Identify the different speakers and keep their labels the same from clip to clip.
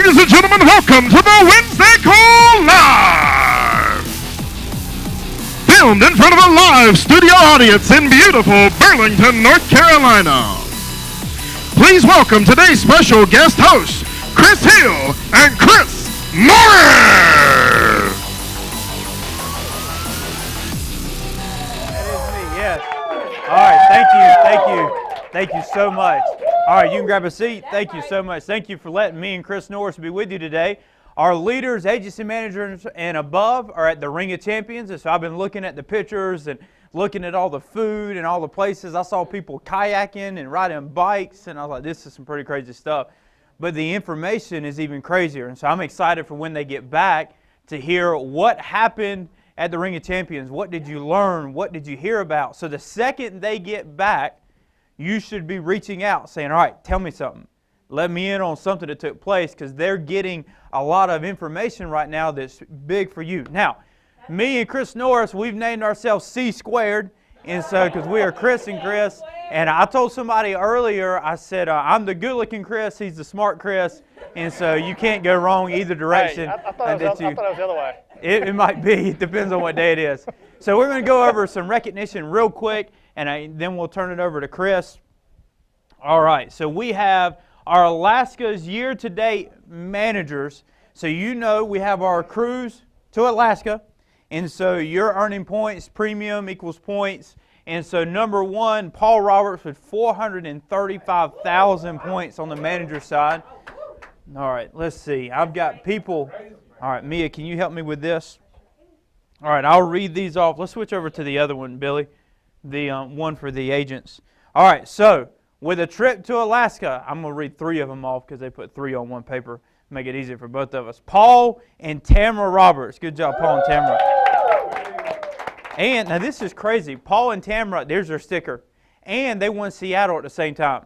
Speaker 1: Ladies and gentlemen, welcome to the Wednesday Call Live! Filmed in front of a live studio audience in beautiful Burlington, North Carolina. Please welcome today's special guest hosts, Chris Hill and Chris Morris!
Speaker 2: That is me, yes. All right, thank you so much. All right, you can grab a seat. Thank you so much. Thank you for letting me and Chris Norris be with you today. Our leaders, agency managers, and above are at the Ring of Champions. And so I've been looking at the pictures and looking at all the food and all the places. I saw people kayaking and riding bikes, and I was like, this is some pretty crazy stuff. But the information is even crazier. And so I'm excited for when they get back to hear what happened at the Ring of Champions. What did you learn? What did you hear about? So the second they get back, you should be reaching out saying, all right, tell me something. Let me in on something that took place, because they're getting a lot of information right now that's big for you. Now, me and Chris Norris, we've named ourselves C Squared, and so because we are Chris and Chris. And I told somebody earlier, I said, I'm the good-looking Chris, he's the smart Chris, and so you can't go wrong either direction.
Speaker 3: Hey, I thought it was the other way.
Speaker 2: It might be. It depends on what day it is. So we're going to go over some recognition real quick, and then we'll turn it over to Chris. All right. So we have our Alaska's year-to-date managers. So you know we have our cruise to Alaska, and so you're earning points. Premium equals points. And so number one, Paul Roberts with 435,000 points on the manager side. All right. Let's see. I've got people. All right, Mia, can you help me with this? All right, I'll read these off. Let's switch over to the other one, Billy, the one for the agents. All right, so with a trip to Alaska, I'm going to read three of them off because they put three on one paper. Make it easier for both of us. Paul and Tamara Roberts. Good job, Paul and Tamara. And now this is crazy. Paul and Tamara, there's their sticker. And they won Seattle at the same time.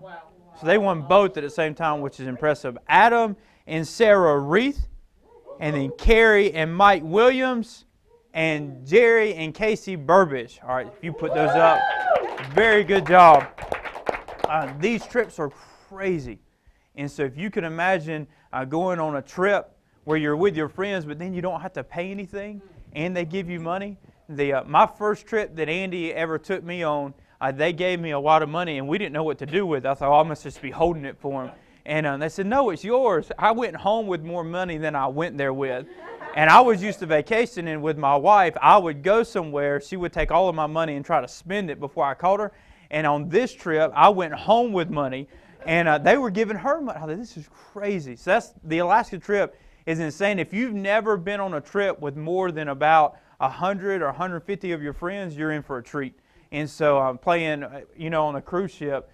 Speaker 2: So they won both at the same time, which is impressive. Adam and Sarah Reith. And then Carrie and Mike Williams, and Jerry and Casey Burbage. All right, if you put those up, very good job. These trips are crazy. And so if you can imagine going on a trip where you're with your friends, but then you don't have to pay anything, and they give you money. My first trip that Andy ever took me on, they gave me a lot of money, and we didn't know what to do with it. I thought, I must just be holding it for them. And they said, no, it's yours. I went home with more money than I went there with. And I was used to vacationing with my wife. I would go somewhere. She would take all of my money and try to spend it before I called her. And on this trip, I went home with money. And they were giving her money. I thought, this is crazy. So the Alaska trip is insane. If you've never been on a trip with more than about 100 or 150 of your friends, you're in for a treat. And so I'm playing, on a cruise ship,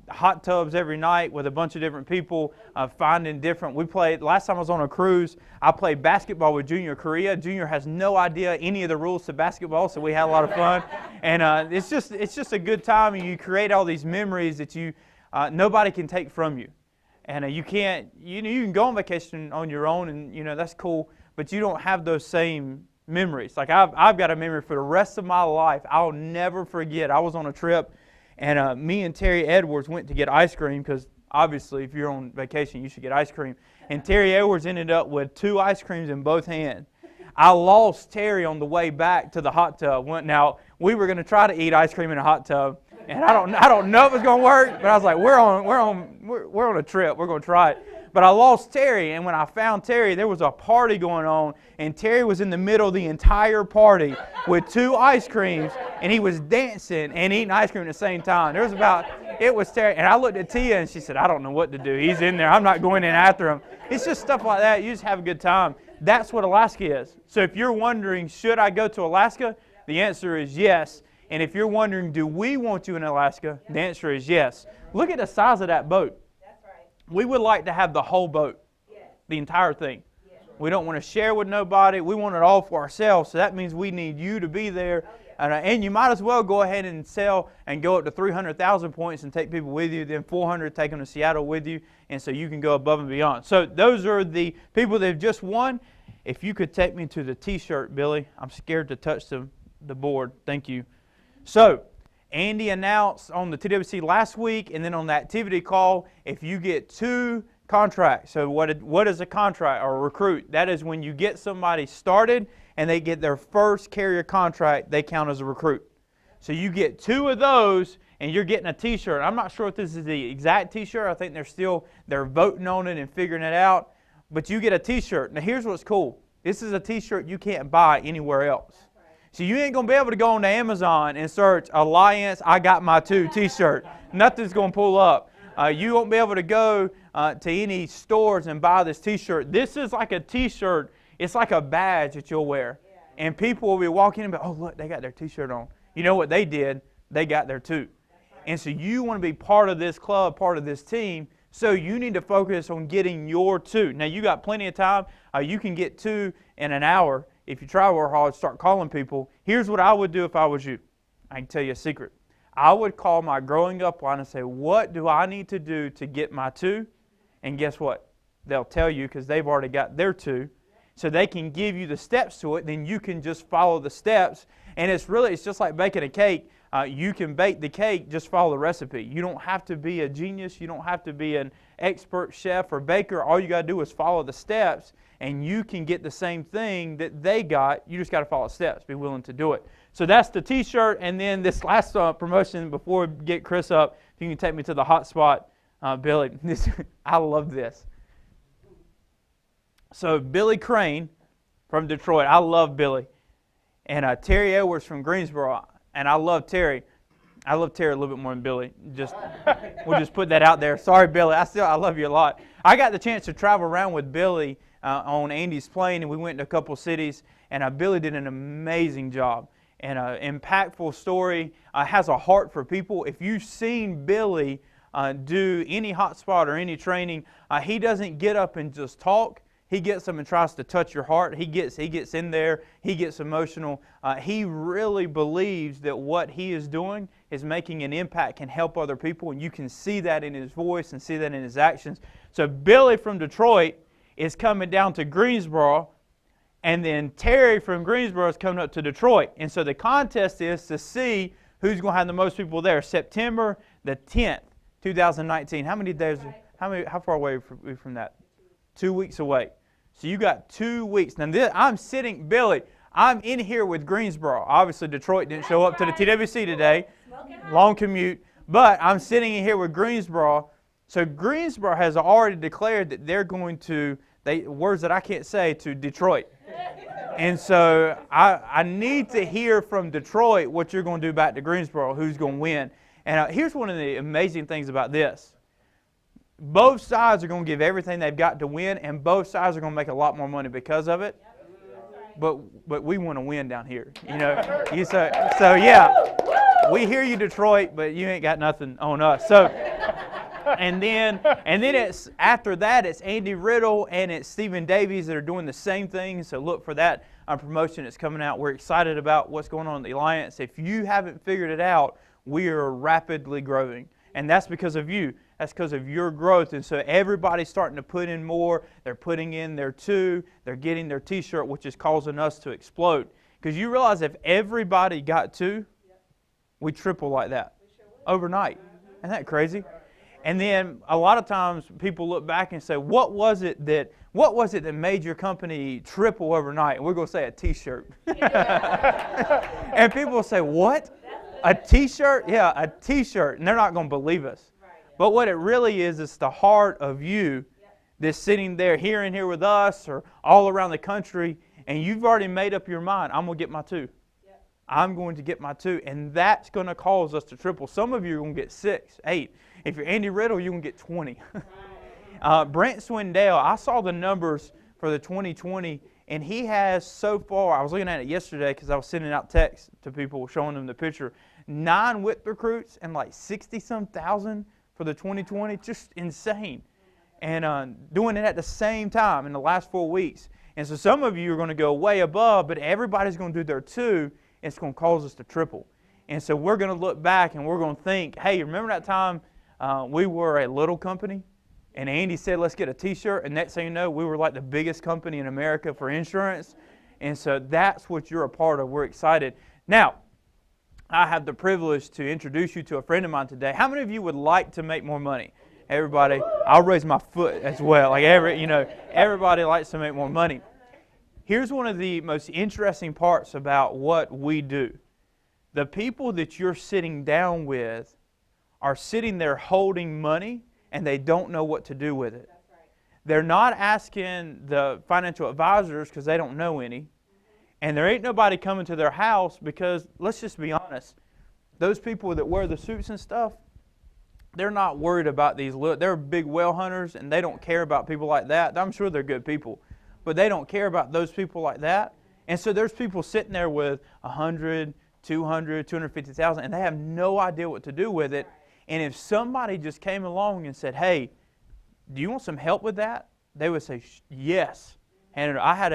Speaker 2: hot tubs every night with a bunch of different people, finding different. Last time I was on a cruise, I played basketball with Junior Korea. Junior has no idea any of the rules to basketball, so we had a lot of fun. And it's just a good time, and you create all these memories that nobody can take from you. And you can go on vacation on your own, and that's cool, but you don't have those same memories. Like I've got a memory for the rest of my life. I'll never forget. I was on a trip, and me and Terry Edwards went to get ice cream, because obviously if you're on vacation, you should get ice cream. And Terry Edwards ended up with 2 ice creams in both hands. I lost Terry on the way back to the hot tub. Now, we were going to try to eat ice cream in a hot tub, and I don't know if it's going to work, but I was like, we're on a trip. We're going to try it. But I lost Terry, and when I found Terry, there was a party going on, and Terry was in the middle of the entire party with 2 ice creams, and he was dancing and eating ice cream at the same time. It was Terry, and I looked at Tia, and she said, I don't know what to do. He's in there. I'm not going in after him. It's just stuff like that. You just have a good time. That's what Alaska is. So if you're wondering, should I go to Alaska? The answer is yes. And if you're wondering, do we want you in Alaska? The answer is yes. Look at the size of that boat. We would like to have the whole boat, the entire thing. We don't want to share with nobody. We want it all for ourselves. So that means we need you to be there. And you might as well go ahead and sell and go up to 300,000 points and take people with you. Then 400, take them to Seattle with you. And so you can go above and beyond. So those are the people that have just won. If you could take me to the T-shirt, Billy. I'm scared to touch the board. Thank you. So Andy announced on the TWC last week, and then on the activity call, if you get 2 Contract. So what is a contract or a recruit? That is when you get somebody started and they get their first carrier contract, they count as a recruit. So you get 2 of those and you're getting a t-shirt. I'm not sure if this is the exact t-shirt. I think they're voting on it and figuring it out. But you get a t-shirt. Now here's what's cool. This is a t-shirt you can't buy anywhere else. So you ain't going to be able to go on to Amazon and search Alliance I Got My 2 t-shirt. Nothing's going to pull up. You won't be able to go to any stores and buy this t-shirt. This is like a t-shirt. It's like a badge that you'll wear. And people will be walking in and be, oh, look, they got their t-shirt on. You know what they did? They got their 2. And so you want to be part of this club, part of this team, so you need to focus on getting your 2. Now, you got plenty of time. You can get 2 in an hour. If you try real hard, start calling people. Here's what I would do if I was you. I can tell you a secret. I would call my growing up line and say, what do I need to do to get my 2? And guess what? They'll tell you because they've already got their 2. So they can give you the steps to it. Then you can just follow the steps. And it's just like baking a cake. You can bake the cake, just follow the recipe. You don't have to be a genius. You don't have to be an expert chef or baker. All you got to do is follow the steps. And you can get the same thing that they got. You just got to follow the steps. Be willing to do it. So that's the t-shirt. And then this last promotion before we get Chris up, if you can take me to the hot spot, Billy. I love this. So Billy Crane from Detroit. I love Billy. And Terry Edwards from Greensboro. And I love Terry. I love Terry a little bit more than Billy. We'll just put that out there. Sorry, Billy. I love you a lot. I got the chance to travel around with Billy on Andy's plane, and we went to a couple cities, and Billy did an amazing job. And an impactful story, has a heart for people. If you've seen Billy do any hotspot or any training, he doesn't get up and just talk. He gets up and tries to touch your heart. He gets in there. He gets emotional. He really believes that what he is doing is making an impact, can help other people, and you can see that in his voice and see that in his actions. So Billy from Detroit is coming down to Greensboro, and then Terry from Greensboro is coming up to Detroit. And so the contest is to see who's going to have the most people there. September the 10th, 2019. How many days? How far away are we from that? 2 weeks away. So you got 2 weeks. Now I'm sitting, Billy, I'm in here with Greensboro. Obviously Detroit didn't show up to the TWC today. Long commute. But I'm sitting in here with Greensboro. So Greensboro has already declared that they're going to, words that I can't say, to Detroit. And so I need to hear from Detroit what you're going to do back to Greensboro, who's going to win. And here's one of the amazing things about this. Both sides are going to give everything they've got to win, and both sides are going to make a lot more money because of it. But we want to win down here, you know. So yeah, we hear you, Detroit, but you ain't got nothing on us. So, and then it's after that it's Andy Riddle and it's Stephen Davies that are doing the same thing. So look for that promotion that's coming out. We're excited about what's going on in the Alliance. If you haven't figured it out, we are rapidly growing, and that's because of you. That's because of your growth. And so everybody's starting to put in more. They're putting in their 2. They're getting their t-shirt, which is causing us to explode. Because you realize if everybody got 2, we triple like that overnight. Isn't that crazy? And then a lot of times people look back and say, what was it that made your company triple overnight? And we're going to say a t-shirt. And people will say, what? A t-shirt? Yeah, a t-shirt. And they're not going to believe us. But what it really is the heart of you that's sitting there here with us or all around the country, and you've already made up your mind, I'm going to get my 2. I'm going to get my 2, and that's going to cause us to triple. Some of you are going to get 6, 8. If you're Andy Riddle, you're going to get 20. Brent Swindell, I saw the numbers for the 2020, and he has so far, I was looking at it yesterday because I was sending out texts to people showing them the picture, 9 whip recruits and like 60-some thousand for the 2020, just insane. And doing it at the same time in the last 4 weeks. And so some of you are going to go way above, but everybody's going to do their 2. It's going to cause us to triple. And so we're going to look back and we're going to think, hey, remember that time we were a little company? And Andy said, let's get a t-shirt. And next thing you know, we were like the biggest company in America for insurance. And so that's what you're a part of. We're excited. Now, I have the privilege to introduce you to a friend of mine today. How many of you would like to make more money? Everybody, I'll raise my foot as well. Like everybody likes to make more money. Here's one of the most interesting parts about what we do. The people that you're sitting down with are sitting there holding money and they don't know what to do with it. They're not asking the financial advisors because they don't know any. And there ain't nobody coming to their house because, let's just be honest, those people that wear the suits and stuff, they're not worried about these little, they're big whale hunters and they don't care about people like that. I'm sure they're good people, but they don't care about those people like that. And so there's people sitting there with 100, 200, 250,000 and they have no idea what to do with it. And if somebody just came along and said, hey, do you want some help with that? They would say, yes. And I had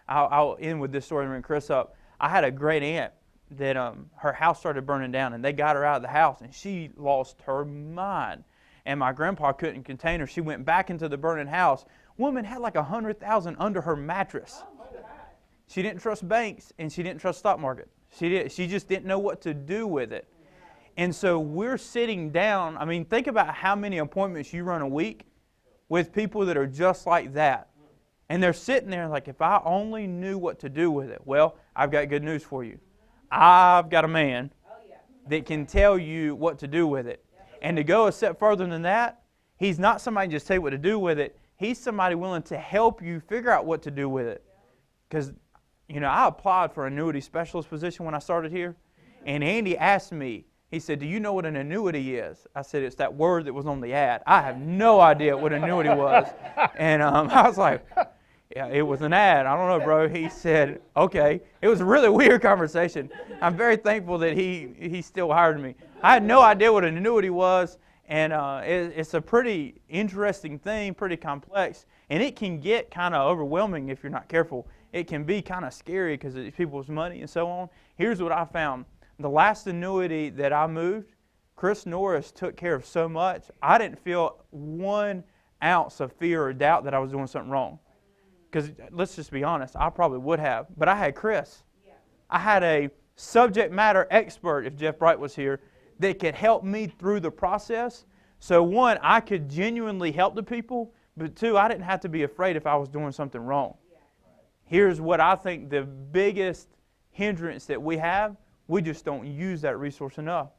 Speaker 2: I'll end with this story and bring Chris up. I had a great aunt that her house started burning down and they got her out of the house and she lost her mind. And my grandpa couldn't contain her. She went back into the burning house. Woman had like $100,000 under her mattress. She didn't trust banks and she didn't trust stock market. She just didn't know what to do with it. And so we're sitting down. I mean, think about how many appointments you run a week with people that are just like that. And they're sitting there like, if I only knew what to do with it. Well, I've got good news for you. I've got a man that can tell you what to do with it. And to go a step further than that, he's not somebody just tell you what to do with it. He's somebody willing to help you figure out what to do with it. Because, I applied for an annuity specialist position when I started here. And Andy asked me, he said, do you know what an annuity is? I said, it's that word that was on the ad. I have no idea what an annuity was. And I was like, yeah, it was an ad. I don't know, bro. He said, okay. It was a really weird conversation. I'm very thankful that he still hired me. I had no idea what an annuity was, and it's a pretty interesting thing, pretty complex, and it can get kind of overwhelming if you're not careful. It can be kind of scary because it's people's money and so on. Here's what I found. The last annuity that I moved, Chris Norris took care of so much, I didn't feel 1 ounce of fear or doubt that I was doing something wrong. Because let's just be honest, I probably would have. But I had Chris. I had a subject matter expert, if Jeff Bright was here, that could help me through the process. So 1, I could genuinely help the people. But 2, I didn't have to be afraid if I was doing something wrong. Here's what I think the biggest hindrance that we have. We just don't use that resource enough.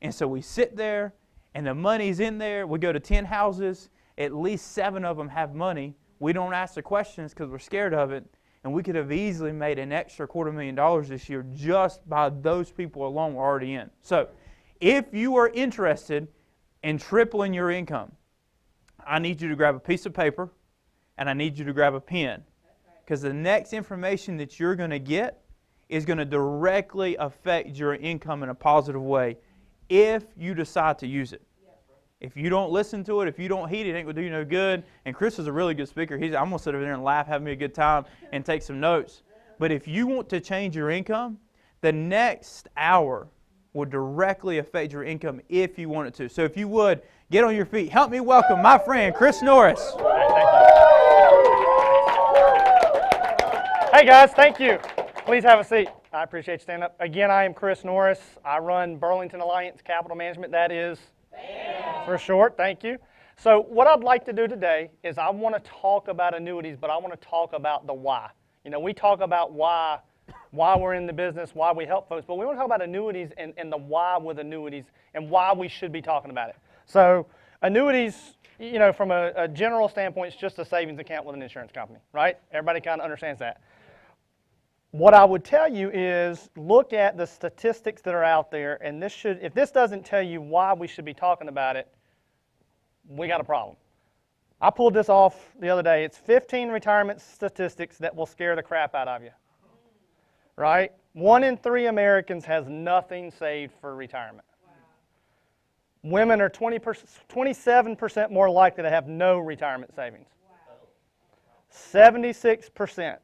Speaker 2: And so we sit there, and the money's in there. We go to 10 houses. At least 7 of them have money. We don't ask the questions because we're scared of it. And we could have easily made an extra $250,000 this year just by those people alone we're already in. So if you are interested in tripling your income, I need you to grab a piece of paper and I need you to grab a pen. Because the next information that you're going to get is going to directly affect your income in a positive way if you decide to use it. If you don't listen to it, if you don't heed it, it ain't going to do you no good. And Chris is a really good speaker. I'm going to sit over there and laugh, have me a good time, and take some notes. But if you want to change your income, the next hour will directly affect your income if you want it to. So if you would, get on your feet. Help me welcome my friend, Chris Norris.
Speaker 3: Hey guys, thank you. Please have a seat. I appreciate you standing up. Again, I am Chris Norris. I run Burlington Alliance Capital Management. That is for short. Thank you. So what I'd like to do today is I want to talk about annuities, but I want to talk about the why. We talk about why we're in the business, why we help folks, but we want to talk about annuities and the why with annuities and why we should be talking about it. So annuities, from a general standpoint, it's just a savings account with an insurance company, right? Everybody kind of understands that. What I would tell you is look at the statistics that are out there, and if this doesn't tell you why we should be talking about it, we got a problem. I pulled this off the other day. It's 15 retirement statistics that will scare the crap out of you, right? 1 in 3 Americans has nothing saved for retirement. Wow. Women are 27% more likely to have no retirement savings. Wow. 76%.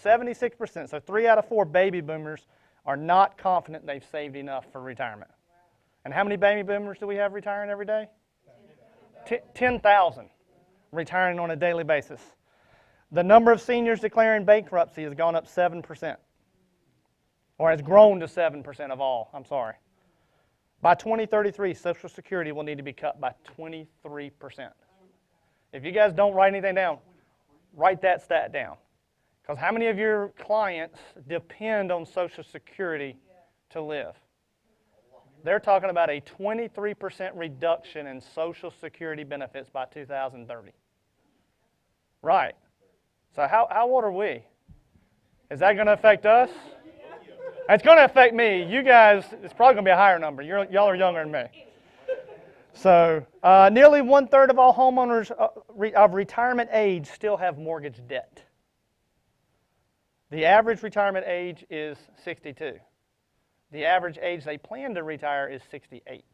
Speaker 3: 76%, so 3 out of 4 baby boomers are not confident they've saved enough for retirement. Wow. And how many baby boomers do we have retiring every day? 10,000 retiring on a daily basis. The number of seniors declaring bankruptcy has gone up 7%, or has grown to 7% of all, I'm sorry. By 2033, Social Security will need to be cut by 23%. If you guys don't write anything down, write that stat down. Because how many of your clients depend on Social Security to live? They're talking about a 23% reduction in Social Security benefits by 2030. Right. So how old are we? Is that going to affect us? It's going to affect me. You guys, it's probably going to be a higher number. Y'all are younger than me. So nearly 1/3 of all homeowners of retirement age still have mortgage debt. The average retirement age is 62. The average age they plan to retire is 68.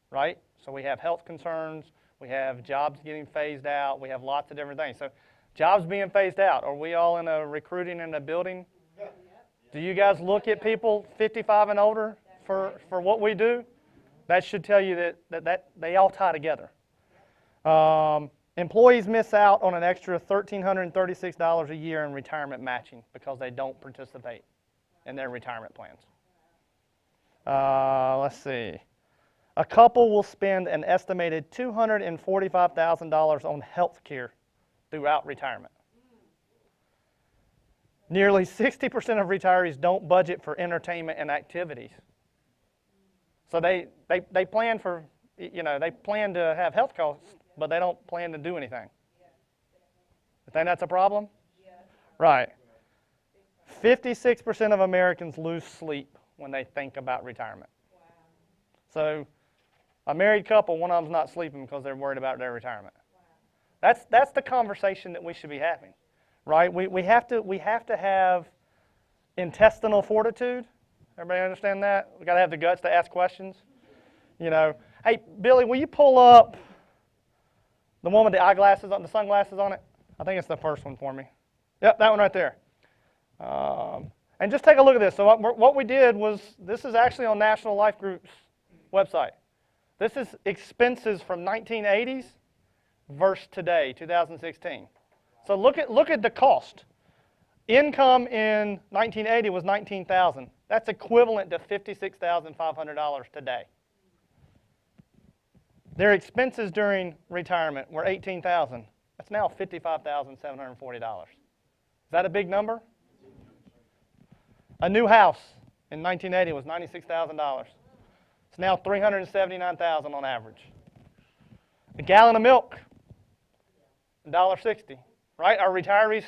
Speaker 3: Right? So we have health concerns. We have jobs getting phased out. We have lots of different things. So jobs being phased out. Are we all in a recruiting in a building? Do you guys look at people 55 and older for what we do? That should tell you that they all tie together. Employees miss out on an extra $1,336 a year in retirement matching because they don't participate in their retirement plans. Let's see. A couple will spend an estimated $245,000 on health care throughout retirement. Nearly 60% of retirees don't budget for entertainment and activities. So they plan for, they plan to have health costs, but they don't plan to do anything. You think that's a problem? Right. 56% of Americans lose sleep when they think about retirement. So a married couple, one of them's not sleeping because they're worried about their retirement. That's the conversation that we should be having, right? We have to have intestinal fortitude. Everybody understand that? We got to have the guts to ask questions. Hey, Billy, will you pull up the one with the eyeglasses on, the sunglasses on it? I think it's the first one for me. Yep, that one right there. And just take a look at this. So what we did was, this is actually on National Life Group's website. This is expenses from 1980s versus today, 2016. So look at the cost. Income in 1980 was $19,000. That's equivalent to $56,500 today. Their expenses during retirement were $18,000. That's now $55,740. Is that a big number? A new house in 1980 was $96,000. It's now $379,000 on average. A gallon of milk, $1.60. Right? Are retirees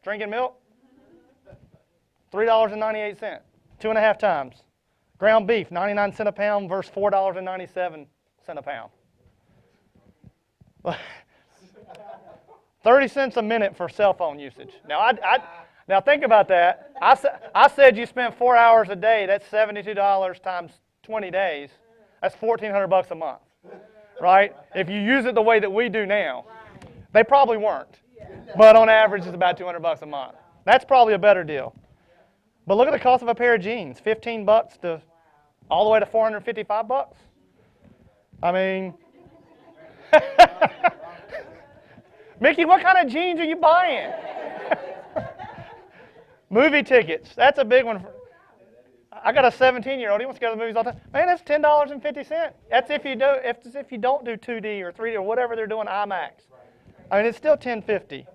Speaker 3: drinking milk? $3.98, 2.5 times. Ground beef, 99 cents a pound versus $4.97 a pound. 30 cents a minute for cell phone usage. Now think about that. I said you spent 4 hours a day. That's $72 times 20 days. That's $1,400 a month, right? If you use it the way that we do now, they probably weren't. But on average, it's about $200 a month. That's probably a better deal. But look at the cost of a pair of jeans, $15 to all the way to $455. I mean, Mickey, what kind of jeans are you buying? Movie tickets, that's a big one. I got a 17-year-old. He wants to go to the movies all the time. Man, that's $10.50. That's if you don't do 2D or 3D or whatever they're doing IMAX. I mean, it's still $10.50.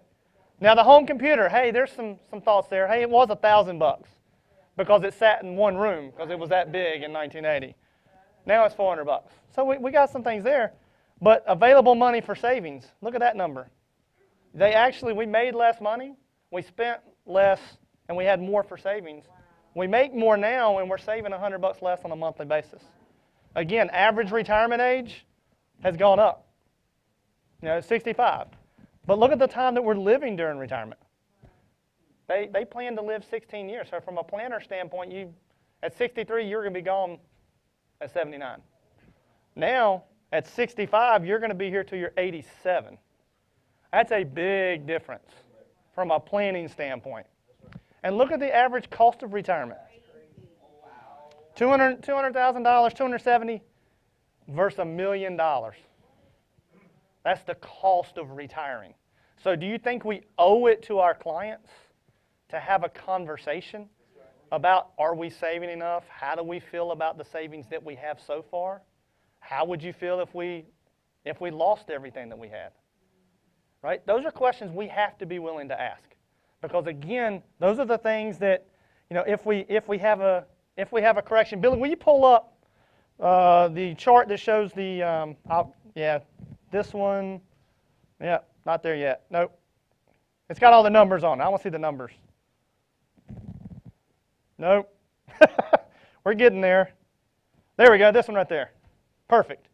Speaker 3: Now the home computer. Hey, there's some thoughts there. Hey, it was $1,000 because it sat in one room because it was that big in 1980. Now it's $400. So we got some things there. But available money for savings. Look at that number. We made less money. We spent less, and we had more for savings. We make more now, and we're saving $100 less on a monthly basis. Again, average retirement age has gone up. It's 65. But look at the time that we're living during retirement. They plan to live 16 years. So from a planner standpoint, at 63, you're going to be gone at 79. Now, at 65, you're going to be here till you're 87. That's a big difference from a planning standpoint. And look at the average cost of retirement. $200,000, $270,000 versus $1 million. That's the cost of retiring. So do you think we owe it to our clients to have a conversation about are we saving enough? How do we feel about the savings that we have so far? How would you feel if we lost everything that we had? Right? Those are questions we have to be willing to ask. Because again, those are the things that, if we have a correction. Billy, will you pull up the chart that shows the this one? Yeah, not there yet. Nope. It's got all the numbers on it. I want to see the numbers. Nope. We're getting there. There we go. This one right there. Perfect.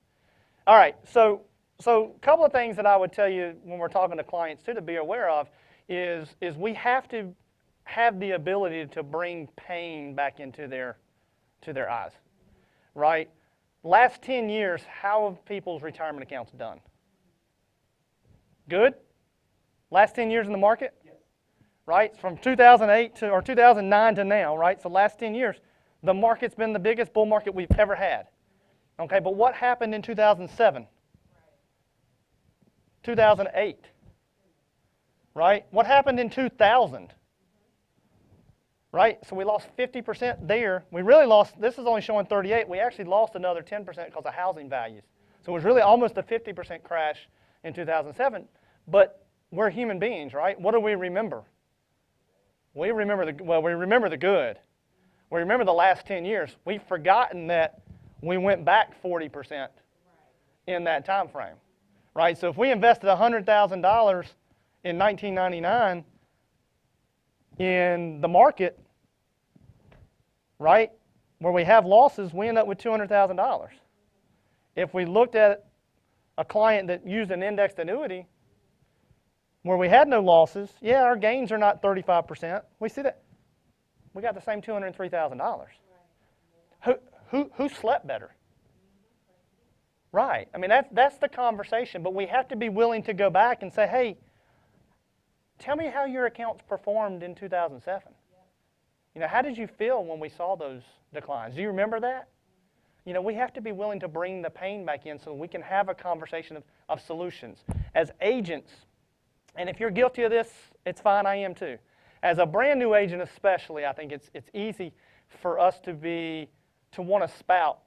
Speaker 3: All right. So a couple of things that I would tell you when we're talking to clients too to be aware of is we have to have the ability to bring pain back into their eyes, right? Last 10 years, how have people's retirement accounts done? Good? Last 10 years in the market? Yes. Right? From 2008 or 2009 to now, right? So last 10 years, the market's been the biggest bull market we've ever had. Okay, but what happened in 2007? 2008? Right? What happened in 2000? Right? So we lost 50% there. We really lost, this is only showing 38. We actually lost another 10% because of housing values. So it was really almost a 50% crash in 2007. But we're human beings, right? What do we remember? We remember the good. We remember the last 10 years. We've forgotten that we went back 40% in that time frame. Right? So if we invested $100,000 in 1999 in the market, right, where we have losses, we end up with $200,000. If we looked at a client that used an indexed annuity where we had no losses, yeah, our gains are not 35%. We see that. We got the same $203,000. Who slept better? Right. I mean, that's the conversation. But we have to be willing to go back and say, hey, tell me how your accounts performed in 2007. How did you feel when we saw those declines? Do you remember that? We have to be willing to bring the pain back in so we can have a conversation of solutions. As agents, and if you're guilty of this, it's fine, I am too. As a brand new agent especially, I think it's easy for us to want to spout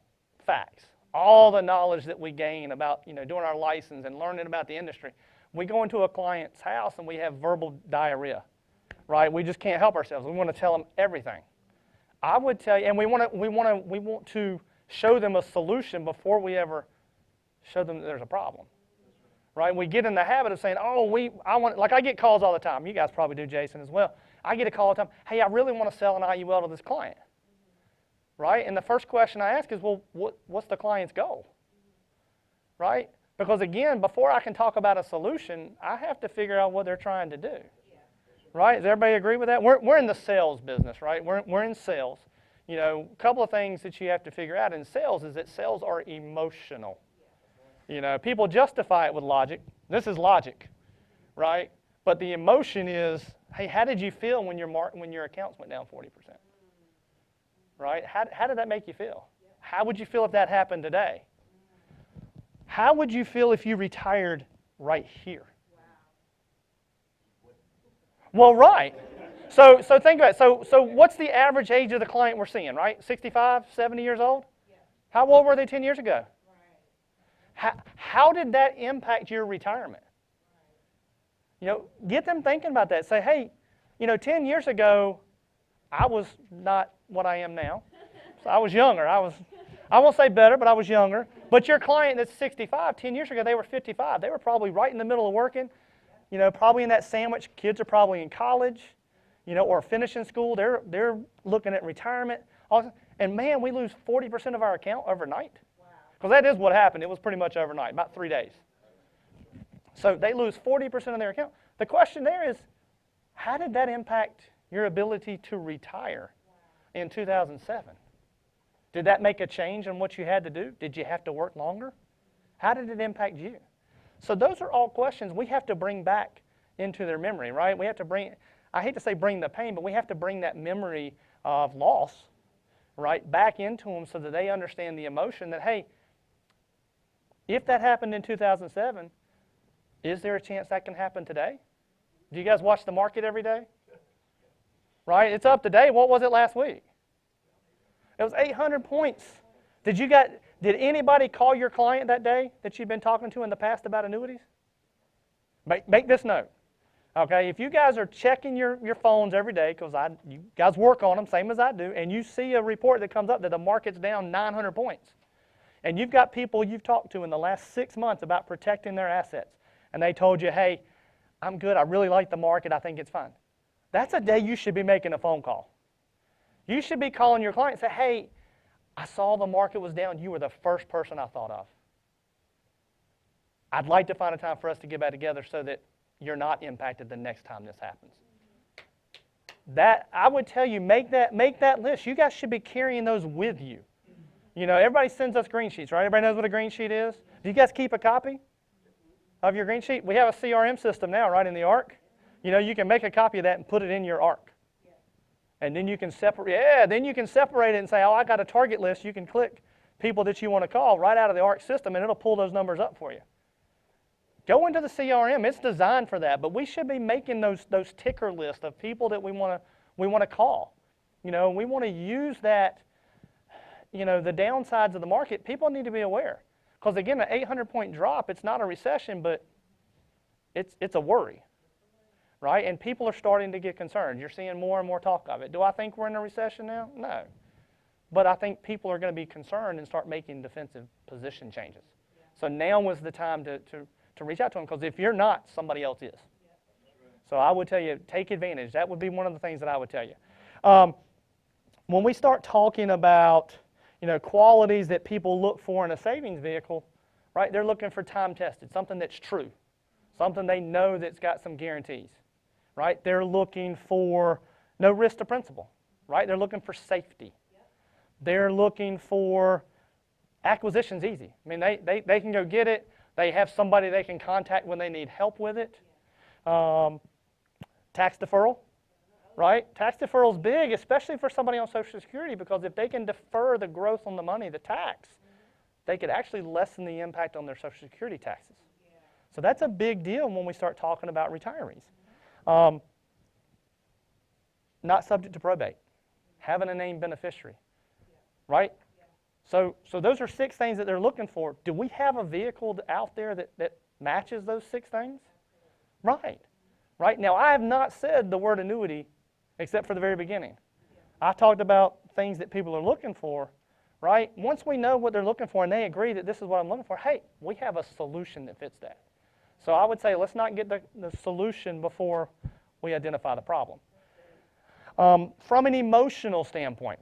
Speaker 3: facts. All the knowledge that we gain about doing our license and learning about the industry. We go into a client's house and we have verbal diarrhea, right? We just can't help ourselves. We want to tell them everything. I would tell you, and we want to show them a solution before we ever show them that there's a problem, right? We get in the habit of saying, I get calls all the time. You guys probably do, Jason, as well. I get a call all the time. Hey, I really want to sell an IUL to this client, right? And the first question I ask is, well, what's the client's goal, right? Because again, before I can talk about a solution, I have to figure out what they're trying to do. Right? Does everybody agree with that? We're in the sales business, right? We're in sales. A couple of things that you have to figure out in sales is that sales are emotional. People justify it with logic. This is logic, right? But the emotion is, hey, how did you feel when your accounts went down 40%? Right? How did that make you feel? How would you feel if that happened today? How would you feel if you retired right here? Well, right. So think about it. So what's the average age of the client we're seeing, right? 65, 70 years old? Yeah. How old were they 10 years ago? Right. How did that impact your retirement? Right. Get them thinking about that. Say, hey, 10 years ago, I was not what I am now. So I was younger. I won't say better, but I was younger. But your client that's 65, 10 years ago, they were 55. They were probably right in the middle of working. Probably in that sandwich. Kids are probably in college, or finishing school. They're looking at retirement. And man, we lose 40% of our account overnight. Because that is what happened. It was pretty much overnight, about 3 days. So they lose 40% of their account. The question there is, how did that impact your ability to retire in 2007? Did that make a change in what you had to do? Did you have to work longer? How did it impact you? So those are all questions we have to bring back into their memory, right? We have to I hate to say bring the pain, but we have to bring that memory of loss, right, back into them so that they understand the emotion that, hey, if that happened in 2007, is there a chance that can happen today? Do you guys watch the market every day? right? It's up today. What was it last week? It was 800 points. Did anybody call your client that day that you've been talking to in the past about annuities? Make this note. Okay, if you guys are checking your phones every day, because you guys work on them, same as I do, and you see a report that comes up that the market's down 900 points, and you've got people you've talked to in the last 6 months about protecting their assets, and they told you, hey, I'm good, I really like the market, I think it's fine. That's a day you should be making a phone call. You should be calling your client and say, hey, I saw the market was down. You were the first person I thought of. I'd like to find a time for us to get back together so that you're not impacted the next time this happens. That, I would tell you, make that list. You guys should be carrying those with you. You know, everybody sends us green sheets, right? Everybody knows what a green sheet is? Do you guys keep a copy of your green sheet? We have a CRM system now, right, in the ARC. You know, you can make a copy of that and put it in your ARC. And then you can separate it and say, oh, I got a target list. You can click people that you want to call right out of the ARC system, and it'll pull those numbers up for you. Go into the CRM. It's designed for that, but we should be making those ticker lists of people that we want to call. You know, we want to use that. You know, the downsides of the market. People need to be aware, because again, an 800-point drop. It's not a recession, but it's a worry. Right? And people are starting to get concerned. You're seeing more and more talk of it. Do I think we're in a recession now? No. But I think people are going to be concerned and start making defensive position changes. Yeah. So now was the time to reach out to them, because if you're not, somebody else is. Yeah. So I would tell you, take advantage. That would be one of the things that I would tell you. When we start talking about, you know, qualities that people look for in a savings vehicle, right? They're looking for time-tested, something that's true, something they know that's got some guarantees. Right? They're looking for no risk to principal, right? They're looking for safety. Yep. They're looking for acquisitions easy. I mean, they can go get it. They have somebody they can contact when they need help with it. Tax deferral, right? Tax deferral is big, especially for somebody on Social Security, because if they can defer the growth on the money, the tax, they could actually lessen the impact on their Social Security taxes. Yeah. So that's a big deal when we start talking about retirees. Not subject to probate, having a named beneficiary, right? So those are 6 things that they're looking for. Do we have a vehicle out there that matches those 6 things? Right. Now, I have not said the word annuity except for the very beginning. I talked about things that people are looking for, right? Once we know what they're looking for and they agree that this is what I'm looking for, hey, we have a solution that fits that. So I would say let's not get the solution before we identify the problem. From an emotional standpoint,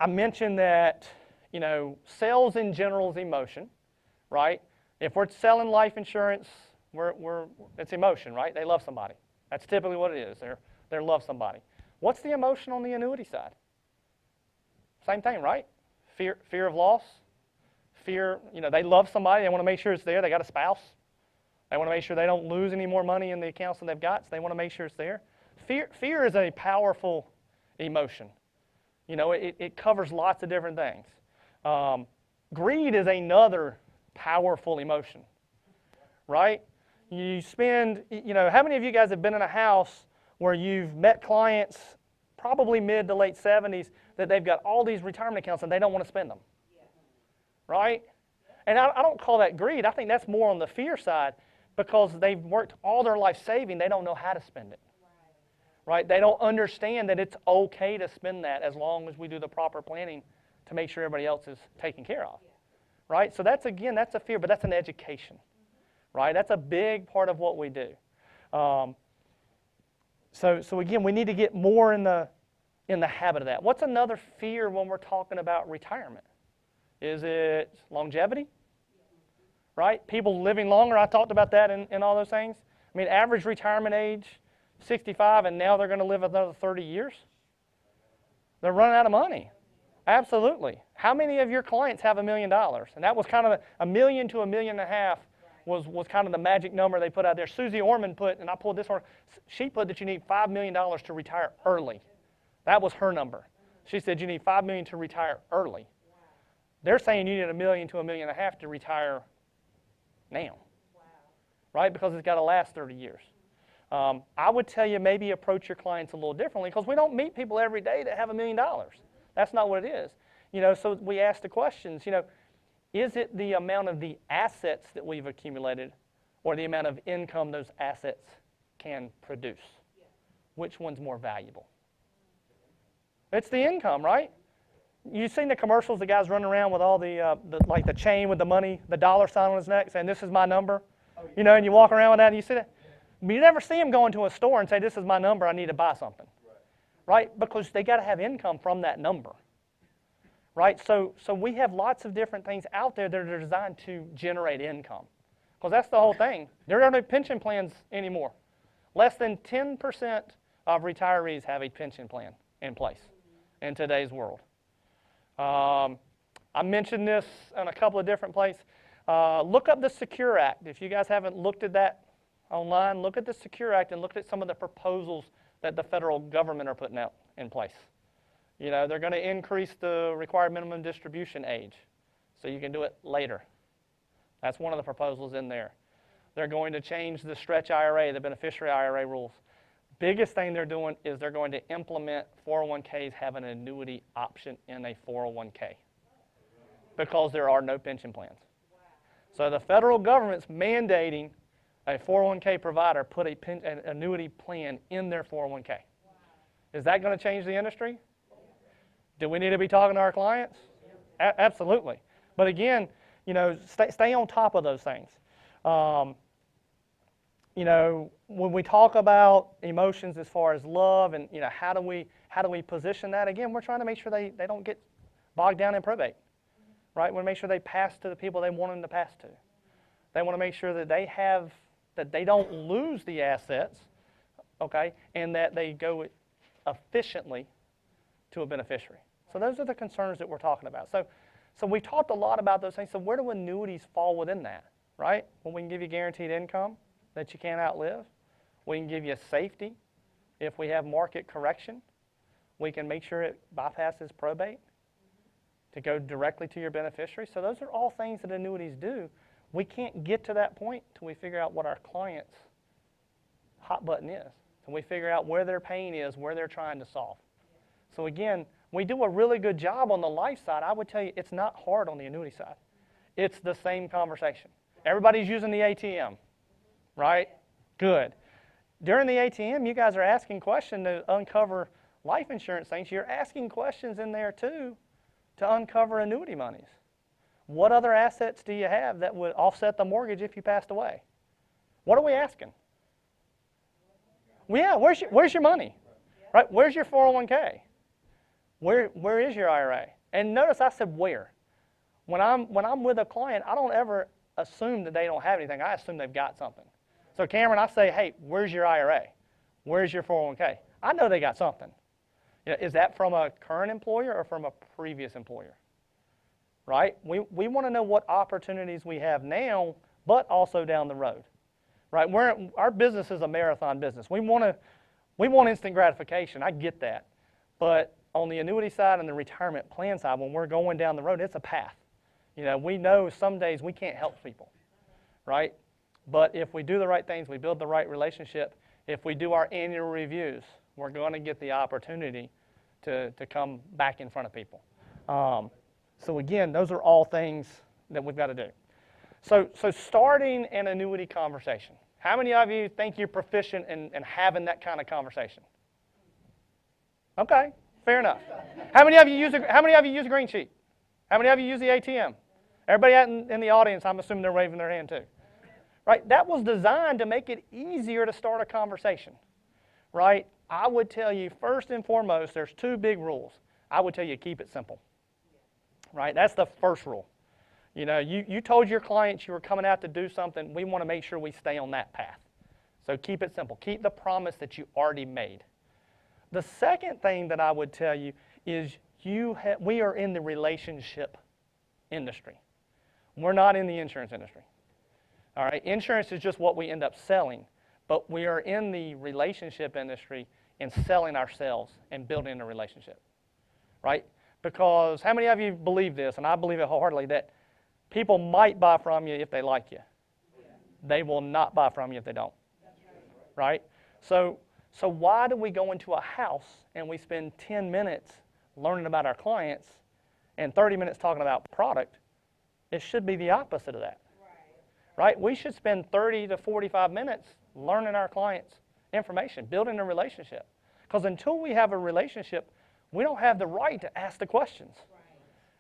Speaker 3: I mentioned that, you know, sales in general is emotion, right? If we're selling life insurance, it's emotion, right? They love somebody. That's typically what it is. They love somebody. What's the emotion on the annuity side? Same thing, right? Fear of loss. Fear, you know, they love somebody. They want to make sure it's there. They got a spouse. They want to make sure they don't lose any more money in the accounts that they've got, so they want to make sure it's there. Fear is a powerful emotion. You know, it covers lots of different things. Greed is another powerful emotion, right? You spend, you know, how many of you guys have been in a house where you've met clients, probably mid to late 70s, that they've got all these retirement accounts and they don't want to spend them, right? And I don't call that greed. I think that's more on the fear side, because they've worked all their life saving, they don't know how to spend it. Right? They don't understand that it's okay to spend that as long as we do the proper planning to make sure everybody else is taken care of. Right? So that's a fear, but that's an education. Right? That's a big part of what we do. So again, we need to get more in the habit of that. What's another fear when we're talking about retirement? Is it longevity? Right? People living longer, I talked about that in all those things. I mean, average retirement age, 65, and now they're going to live another 30 years. They're running out of money. Absolutely. How many of your clients have $1 million? And that was kind of $1 million to $1.5 million was kind of the magic number they put out there. Susie Orman put, and I pulled this one, she put that you need $5 million to retire early. That was her number. She said you need $5 million to retire early. They're saying you need $1 million to $1.5 million to retire now, right? Because it's got to last 30 years. I would tell you maybe approach your clients a little differently because we don't meet people every day that have $1 million. That's not what it is. So we ask the questions, is it the amount of the assets that we've accumulated or the amount of income those assets can produce? Which one's more valuable? It's the income, right? You've seen the commercials, the guys running around with all like the chain with the money, the dollar sign on his neck saying, this is my number. And you walk around with that and you see that. But you never see them go into a store and say, this is my number, I need to buy something. Right? Because they got to have income from that number. Right? So we have lots of different things out there that are designed to generate income. Because that's the whole thing. There are no pension plans anymore. Less than 10% of retirees have a pension plan in place in today's world. I mentioned this in a couple of different places. Look up the Secure Act. If you guys haven't looked at that online, look at the Secure Act and look at some of the proposals that the federal government are putting out in place. They're going to increase the required minimum distribution age so you can do it later. That's one of the proposals in there. They're going to change the stretch IRA, the beneficiary IRA rules. Biggest thing they're doing is they're going to implement 401ks have an annuity option in a 401k because there are no pension plans. So the federal government's mandating a 401k provider put an annuity plan in their 401k. Is that going to change the industry? Do we need to be talking to our clients? Absolutely. But again, stay on top of those things. When we talk about emotions as far as love and how do we position that, again, we're trying to make sure they don't get bogged down in probate. Right? We want to make sure they pass to the people they want them to pass to. They want to make sure that they don't lose the assets, okay, and that they go efficiently to a beneficiary. So those are the concerns that we're talking about. So we talked a lot about those things. So where do annuities fall within that, right? Well, we can give you guaranteed income that you can't outlive. We can give you safety if we have market correction. We can make sure it bypasses probate to go directly to your beneficiary. So those are all things that annuities do. We can't get to that point until we figure out what our client's hot button is. And we figure out where their pain is, where they're trying to solve. So again, we do a really good job on the life side. I would tell you it's not hard on the annuity side. It's the same conversation. Everybody's using the ATM, right? Good. During the ATM, you guys are asking questions to uncover life insurance things. You're asking questions in there too to uncover annuity monies. What other assets do you have that would offset the mortgage if you passed away? What are we asking? Well, yeah, where's your money? Right? Where's your 401k? Where is your IRA? And notice I said where. When I'm with a client, I don't ever assume that they don't have anything. I assume they've got something. So Cameron, I say, hey, where's your IRA? Where's your 401k? I know they got something. Is that from a current employer or from a previous employer? Right? We want to know what opportunities we have now, but also down the road. Right? Our business is a marathon business. We want instant gratification. I get that. But on the annuity side and the retirement plan side, when we're going down the road, it's a path. We know some days we can't help people. Right? But if we do the right things, we build the right relationship, if we do our annual reviews, we're going to get the opportunity to come back in front of people. So again, those are all things that we've got to do. So starting an annuity conversation. How many of you think you're proficient in having that kind of conversation? Okay, fair enough. How many of you use a green sheet? How many of you use the ATM? Everybody out in the audience, I'm assuming they're waving their hand too. Right? That was designed to make it easier to start a conversation. Right? I would tell you, first and foremost, there's two big rules. I would tell you, keep it simple. Right? That's the first rule. You told your clients you were coming out to do something. We want to make sure we stay on that path. So keep it simple. Keep the promise that you already made. The second thing that I would tell you is we are in the relationship industry. We're not in the insurance industry. All right? Insurance is just what we end up selling. But we are in the relationship industry and selling ourselves and building a relationship. Right? Because how many of you believe this, and I believe it wholeheartedly, that people might buy from you if they like you. They will not buy from you if they don't. Right? So why do we go into a house and we spend 10 minutes learning about our clients and 30 minutes talking about product? It should be the opposite of that. Right? We should spend 30 to 45 minutes learning our clients' information, building a relationship. Because until we have a relationship, we don't have the right to ask the questions.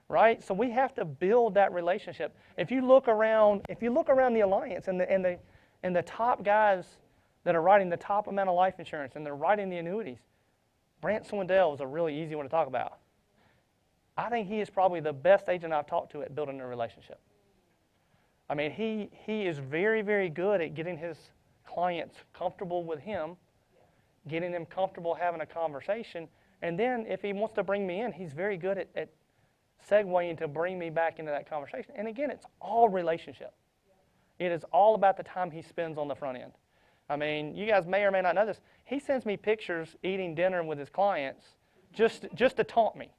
Speaker 3: Right? So we have to build that relationship. If you look around the alliance and the top guys that are writing the top amount of life insurance and they're writing the annuities, Brant Swindell is a really easy one to talk about. I think he is probably the best agent I've talked to at building a relationship. I mean, he is very, very good at getting his clients comfortable with him, getting them comfortable having a conversation, and then if he wants to bring me in, he's very good at segueing to bring me back into that conversation. And again, it's all relationship. It is all about the time he spends on the front end. I mean, you guys may or may not know this. He sends me pictures eating dinner with his clients just to taunt me.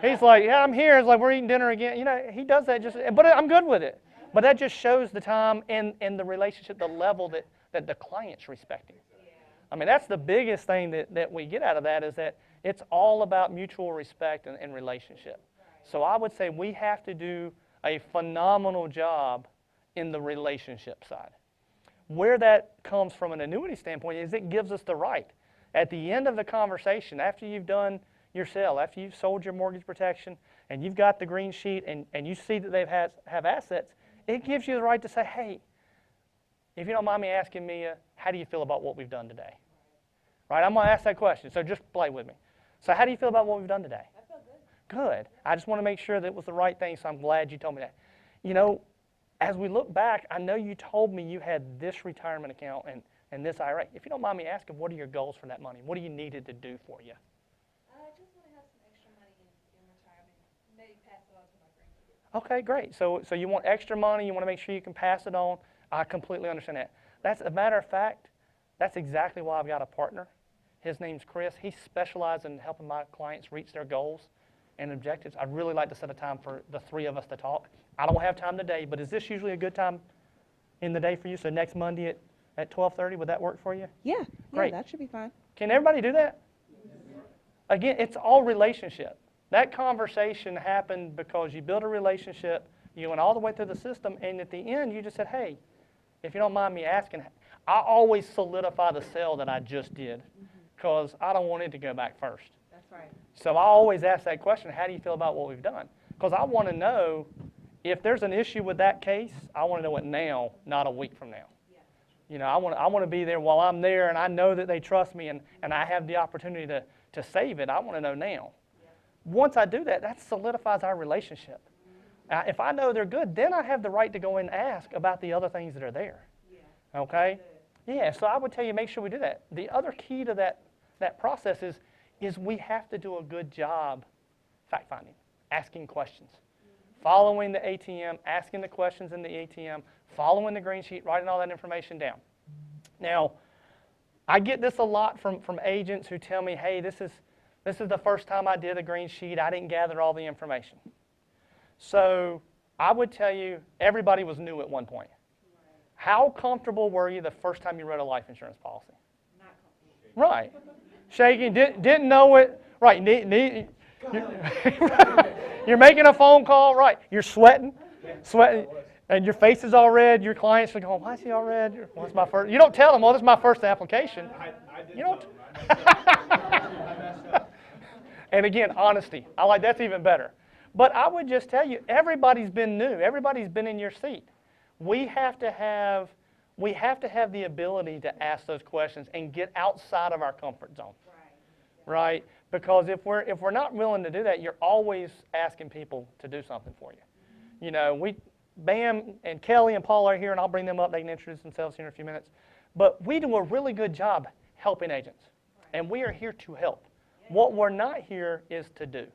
Speaker 3: He's like, yeah, I'm here. It's like, we're eating dinner again. You know, he does that but I'm good with it. But that just shows the time and the relationship, the level that the client's respecting. I mean, that's the biggest thing that we get out of that, is that it's all about mutual respect and relationship. So I would say we have to do a phenomenal job in the relationship side. Where that comes from an annuity standpoint is it gives us the right. At the end of the conversation, after you've done your sale, after you've sold your mortgage protection, and you've got the green sheet, and you see that they have assets, it gives you the right to say, hey, if you don't mind me asking, Mia, how do you feel about what we've done today? Right, I'm going to ask that question, so just play with me. So how do you feel about what we've done today?
Speaker 4: I feel good.
Speaker 3: Good. I just want to make sure that it was the right thing, so I'm glad you told me that. You know, as we look back, I know you told me you had this retirement account and this IRA. If you don't mind me asking, what are your goals for that money? What do you need it to do for you?
Speaker 4: I just want to have some extra money in retirement, maybe pass it on to my grandkids.
Speaker 3: Okay, great. So you want extra money, you want to make sure you can pass it on. I completely understand that. That's a matter of fact, that's exactly why I've got a partner. His name's Chris. He specializes in helping my clients reach their goals and objectives. I'd really like to set a time for the three of us to talk. I don't have time today, but is this usually a good time in the day for you? So next Monday at 12:30, would that work for you?
Speaker 5: Yeah,
Speaker 3: Great.
Speaker 5: that should be fine.
Speaker 3: Can everybody do that? Again, it's all relationship. That conversation happened because you built a relationship, you went all the way through the system, and at the end you just said, hey, if you don't mind me asking, I always solidify the sale that I just did because I don't want it to go back first.
Speaker 5: That's right.
Speaker 3: So I always ask that question, how do you feel about what we've done? Because I want to know if there's an issue with that case, I want to know it now, not a week from now. You know, I want to be there while I'm there and I know that they trust me and I have the opportunity to save it. I want to know now. Once I do that, that solidifies our relationship. If I know they're good, then I have the right to go and ask about the other things that are there. Okay? Yeah, so I would tell you, make sure we do that. The other key to that process is we have to do a good job fact-finding, asking questions, following the ATM, asking the questions in the ATM, following the green sheet, writing all that information down. Now, I get this a lot from agents who tell me, hey, this is the first time I did a green sheet. I didn't gather all the information. So I would tell you, everybody was new at one point. How comfortable were you the first time you wrote a life insurance policy?
Speaker 4: Not comfortable.
Speaker 3: Right. Shaking, didn't know it. Right. You're making a phone call. Right. You're sweating, and your face is all red. Your clients are going, why is he all red? Well, it's my first. You don't tell them, well, this is my first application.
Speaker 6: I did
Speaker 3: You don't.
Speaker 6: I messed up.
Speaker 3: And again, honesty. I like that's even better. But I would just tell you, everybody's been new. Everybody's been in your seat. We have to have the ability to ask those questions and get outside of our comfort zone. Right? Because if we're not willing to do that, you're always asking people to do something for you. You know, Bam and Kelly and Paul are here, and I'll bring them up. They can introduce themselves here in a few minutes. But we do a really good job helping agents, and we are here to help. What we're not here is to do.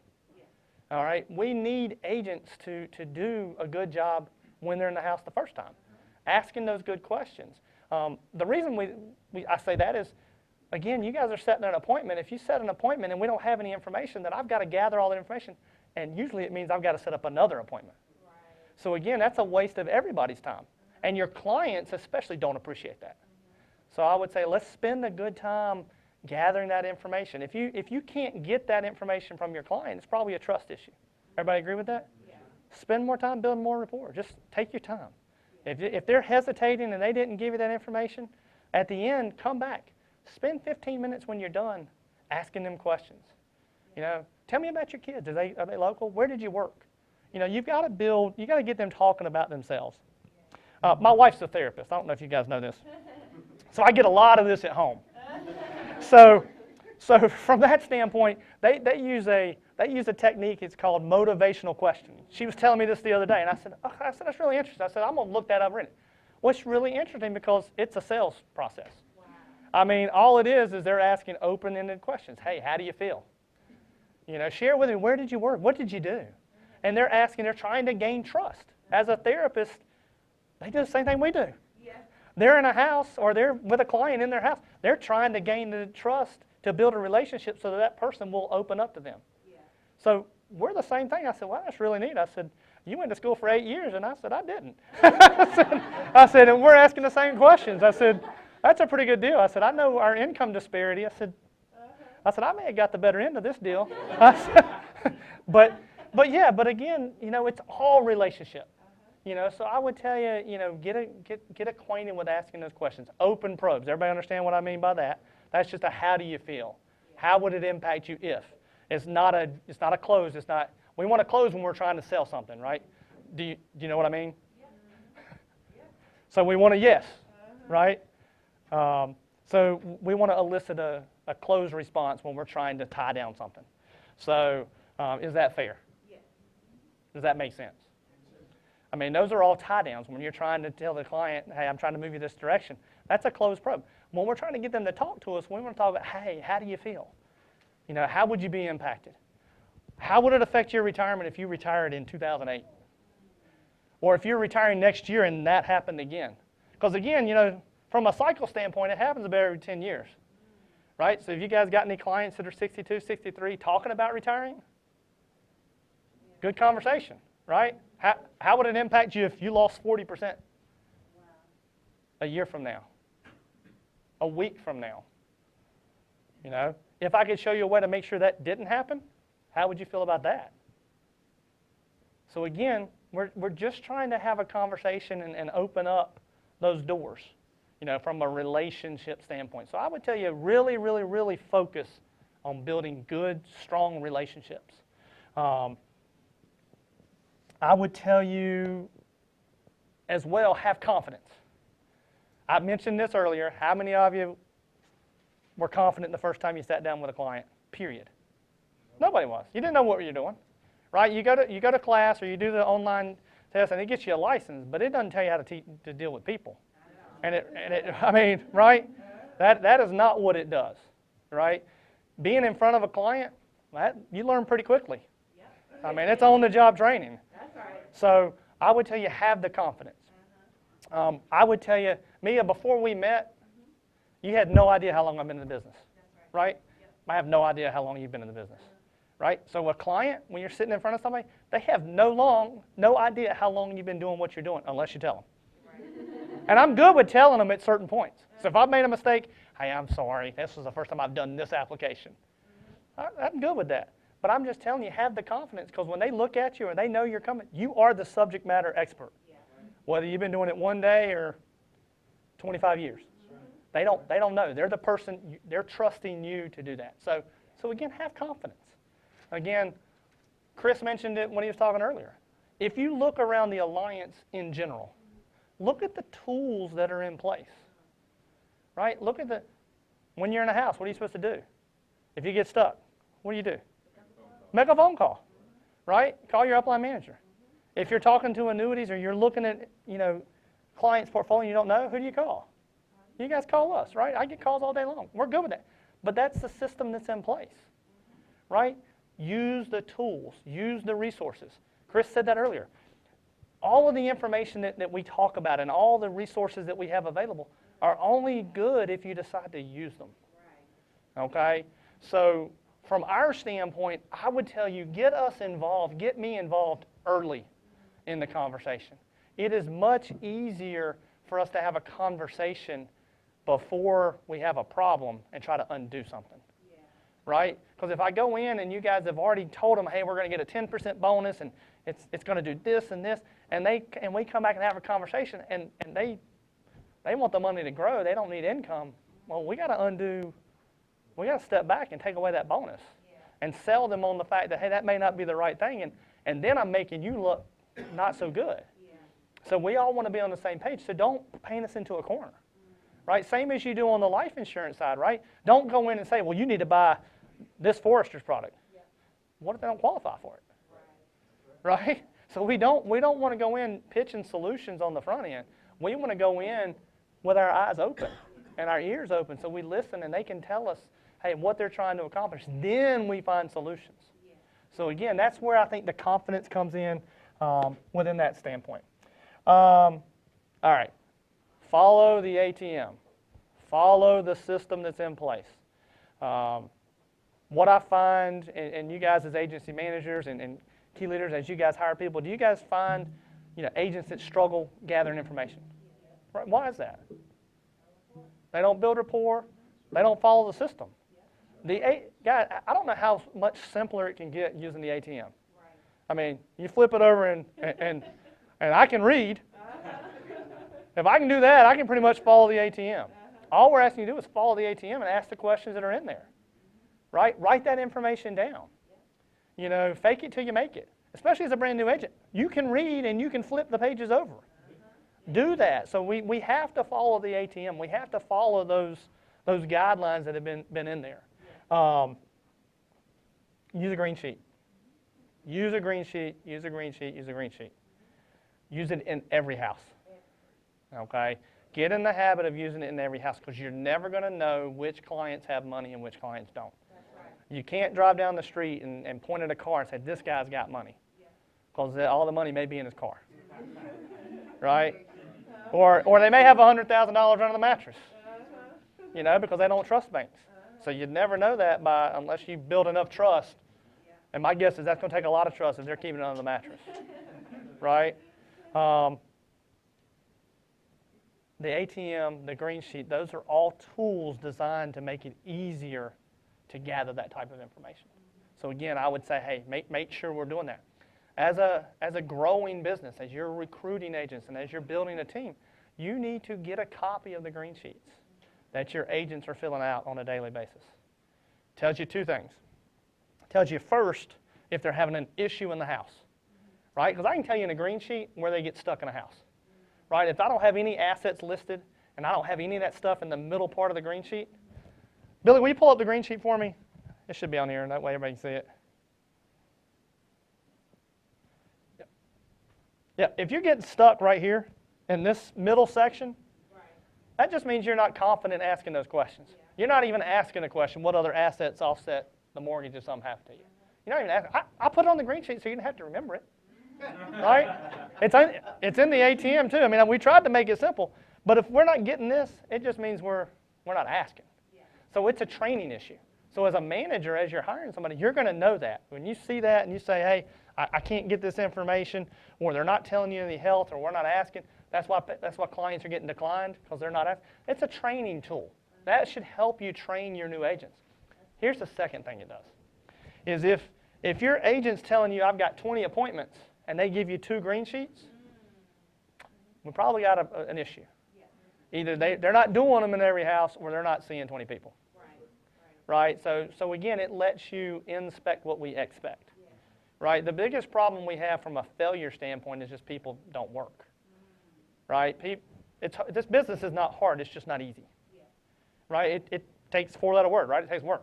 Speaker 3: All right? We need agents to do a good job when they're in the house the first time, asking those good questions. The reason I say that is, again, you guys are setting an appointment. If you set an appointment and we don't have any information, then I've got to gather all that information, and usually it means I've got to set up another appointment. So again, that's a waste of everybody's time. And your clients especially don't appreciate that. So I would say let's spend a good time gathering that information. If you can't get that information from your client, it's probably a trust issue. Everybody agree with that? Yeah. Spend more time building more rapport. Just take your time. If they're hesitating and they didn't give you that information, at the end, come back. Spend 15 minutes when you're done asking them questions. You know, tell me about your kids. Are they local? Where did you work? You know, you've got to get them talking about themselves. My wife's a therapist. I don't know if you guys know this. So I get a lot of this at home. So from that standpoint, they use a technique. It's called motivational questioning. She was telling me this the other day, and I said, that's really interesting. I said, I'm going to look that up. What's really interesting because it's a sales process. Wow. I mean, all it is they're asking open-ended questions. Hey, how do you feel? You know, share with me, where did you work? What did you do? And they're trying to gain trust. As a therapist, they do the same thing we do. Yeah. They're in a house or they're with a client in their house. They're trying to gain the trust to build a relationship so that person will open up to them. Yeah. So we're the same thing. I said, well, that's really neat. I said, you went to school for 8 years. And I said, I didn't. I said, and we're asking the same questions. I said, that's a pretty good deal. I said, I know our income disparity. I said, I may have got the better end of this deal. I said, but again, you know, it's all relationship. You know, so I would tell you, you know, get acquainted with asking those questions. Open probes. Everybody understand what I mean by that? That's just a how do you feel? How would it impact you if? It's not a close. It's not. We want to close when we're trying to sell something, right? Do you know what I mean? Yeah. So we want a yes, right? So we want to elicit a closed response when we're trying to tie down something. So is that fair? Yeah. Does that make sense? I mean, those are all tie downs when you're trying to tell the client, hey, I'm trying to move you this direction. That's a closed probe. When we're trying to get them to talk to us, we want to talk about, hey, how do you feel? You know, how would you be impacted? How would it affect your retirement if you retired in 2008? Or if you're retiring next year and that happened again? Because again, you know, from a cycle standpoint, it happens about every 10 years. Right? So if you guys got any clients that are 62, 63 talking about retiring? Good conversation, right? How would it impact you if you lost 40% a year from now? A week from now? You know, if I could show you a way to make sure that didn't happen, how would you feel about that? So again, we're just trying to have a conversation and open up those doors, you know, from a relationship standpoint. So I would tell you really, really, really focus on building good, strong relationships. I would tell you as well, have confidence. I mentioned this earlier. How many of you were confident the first time you sat down with a client, period? Nobody was. You didn't know what you were doing, right? You go to class or you do the online test and it gets you a license, but it doesn't tell you how to deal with people. And I mean, right? That is not what it does, right? Being in front of a client, you learn pretty quickly. I mean, it's on-the-job training. That's right. So I would tell you, have the confidence. I would tell you, Mia, before we met, you had no idea how long I've been in the business, right? Yep. I have no idea how long you've been in the business, right? So a client, when you're sitting in front of somebody, they have no idea how long you've been doing what you're doing unless you tell them. Right. And I'm good with telling them at certain points. So if I've made a mistake, hey, I'm sorry. This was the first time I've done this application. I'm good with that. But I'm just telling you, have the confidence, because when they look at you or they know you're coming, you are the subject matter expert. Yeah. Whether you've been doing it one day or 25 years. Right. They don't know. They're the person, they're trusting you to do that. So again, have confidence. Again, Chris mentioned it when he was talking earlier. If you look around the alliance in general, look at the tools that are in place. Right? Look at when you're in a house, what are you supposed to do? If you get stuck, what do? Make a phone call, right? Call your upline manager. If you're talking to annuities or you're looking at, you know, clients' portfolio you don't know, who do you call? You guys call us, right? I get calls all day long. We're good with that. But that's the system that's in place, right? Use the tools. Use the resources. Chris said that earlier. All of the information that we talk about and all the resources that we have available are only good if you decide to use them, okay? So from our standpoint, I would tell you, get us involved, get me involved early in the conversation. It is much easier for us to have a conversation before we have a problem and try to undo something. Right? Because if I go in and you guys have already told them, hey, we're going to get a 10% bonus and it's going to do this and this, and we come back and have a conversation and they want the money to grow, they don't need income. Well, we got to step back and take away that bonus and sell them on the fact that, hey, that may not be the right thing, and then I'm making you look not so good. So we all want to be on the same page, so don't paint us into a corner. Right? Same as you do on the life insurance side, right? Don't go in and say, well, you need to buy this forester's product. What if they don't qualify for it? Right? So we don't want to go in pitching solutions on the front end. We want to go in with our eyes open and our ears open so we listen and they can tell us, hey, what they're trying to accomplish. Then we find solutions. So again, that's where I think the confidence comes in within that standpoint. All right. Follow the ATM. Follow the system that's in place. What I find, and you guys as agency managers and key leaders, as you guys hire people, do you guys find agents that struggle gathering information? Right? Why is that? They don't build rapport. They don't follow the system. Guys, I don't know how much simpler it can get using the ATM. I mean, you flip it over and I can read. If I can do that, I can pretty much follow the ATM. All we're asking you to do is follow the ATM and ask the questions that are in there. Right? Write that information down. Fake it till you make it. Especially as a brand new agent. You can read and you can flip the pages over. Do that. So we have to follow the ATM. We have to follow those guidelines that have been in there. Use a green sheet. Use a green sheet, use a green sheet, use a green sheet. Use it in every house. Okay? Get in the habit of using it in every house because you're never going to know which clients have money and which clients don't. You can't drive down the street and point at a car and say, this guy's got money. Because all the money may be in his car. Right? Or they may have $100,000 under the mattress. Because they don't trust banks. So you'd never know that unless you build enough trust. And my guess is that's going to take a lot of trust if they're keeping it under the mattress. Right? The ATM, the green sheet, those are all tools designed to make it easier to gather that type of information. So again, I would say, hey, make sure we're doing that. As a growing business, as you're recruiting agents and as you're building a team, you need to get a copy of the green sheets that your agents are filling out on a daily basis. Tells you two things. Tells you first if they're having an issue in the house, right? Because I can tell you in a green sheet where they get stuck in a house, right? If I don't have any assets listed and I don't have any of that stuff in the middle part of the green sheet, Billy, will you pull up the green sheet for me? It should be on here, and that way everybody can see it. Yeah, if you're getting stuck right here in this middle section, that just means you're not confident asking those questions. You're not even asking the question, what other assets offset the mortgage if something happened to you? You're not even asking. I put it on the green sheet so you don't have to remember it. Right? It's in the ATM too. I mean, we tried to make it simple, but if we're not getting this, it just means we're not asking. So it's a training issue. So as a manager, as you're hiring somebody, you're going to know that. When you see that and you say, hey, I can't get this information, or they're not telling you any health, or we're not asking, that's why clients are getting declined, because they're not asking. It's a training tool. That should help you train your new agents. Here's the second thing it does, is if your agent's telling you, I've got 20 appointments, and they give you 2 green sheets, we probably got an issue. Either they're not doing them in every house, or they're not seeing 20 people. Right? So again, it lets you inspect what we expect. Right? The biggest problem we have from a failure standpoint is just people don't work. Right? This business is not hard, it's just not easy. Right? It takes 4-letter word, right? It takes work.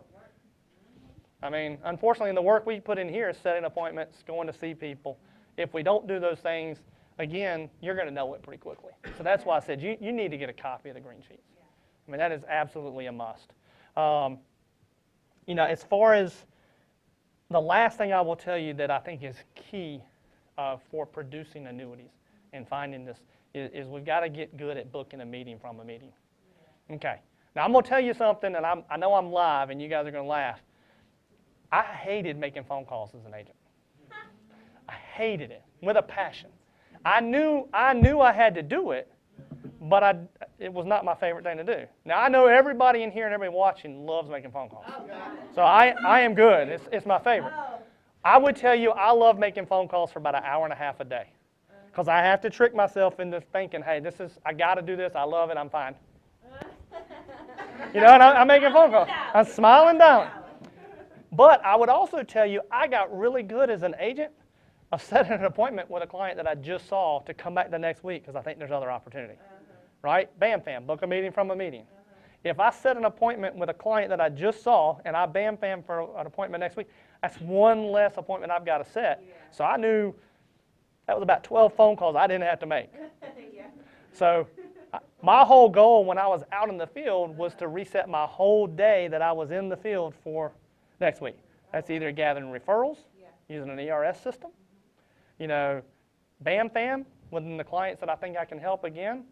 Speaker 3: I mean, unfortunately, the work we put in here is setting appointments, going to see people. If we don't do those things, again, you're going to know it pretty quickly. So that's why I said you need to get a copy of the green sheets. I mean, that is absolutely a must. As far as the last thing I will tell you that I think is key for producing annuities and finding this is we've got to get good at booking a meeting from a meeting. Okay. Now, I'm going to tell you something, and I know I'm live, and you guys are going to laugh. I hated making phone calls as an agent. I hated it with a passion. I knew I had to do it, but it was not my favorite thing to do. Now, I know everybody in here and everybody watching loves making phone calls. So I am good. It's my favorite. I would tell you I love making phone calls for about an hour and a half a day. Because I have to trick myself into thinking, hey, I got to do this. I love it. I'm fine. You know, and I'm making phone calls. I'm smiling down. But I would also tell you I got really good as an agent of setting an appointment with a client that I just saw to come back the next week because I think there's other opportunity. Right? Bam, fam, book a meeting from a meeting. If I set an appointment with a client that I just saw and I bam, fam for an appointment next week, that's one less appointment I've got to set. So I knew that was about 12 phone calls I didn't have to make. So my whole goal when I was out in the field was to reset my whole day that I was in the field for next week. That's either gathering referrals, using an ERS system, you know, bam, fam, within the clients that I think I can help again,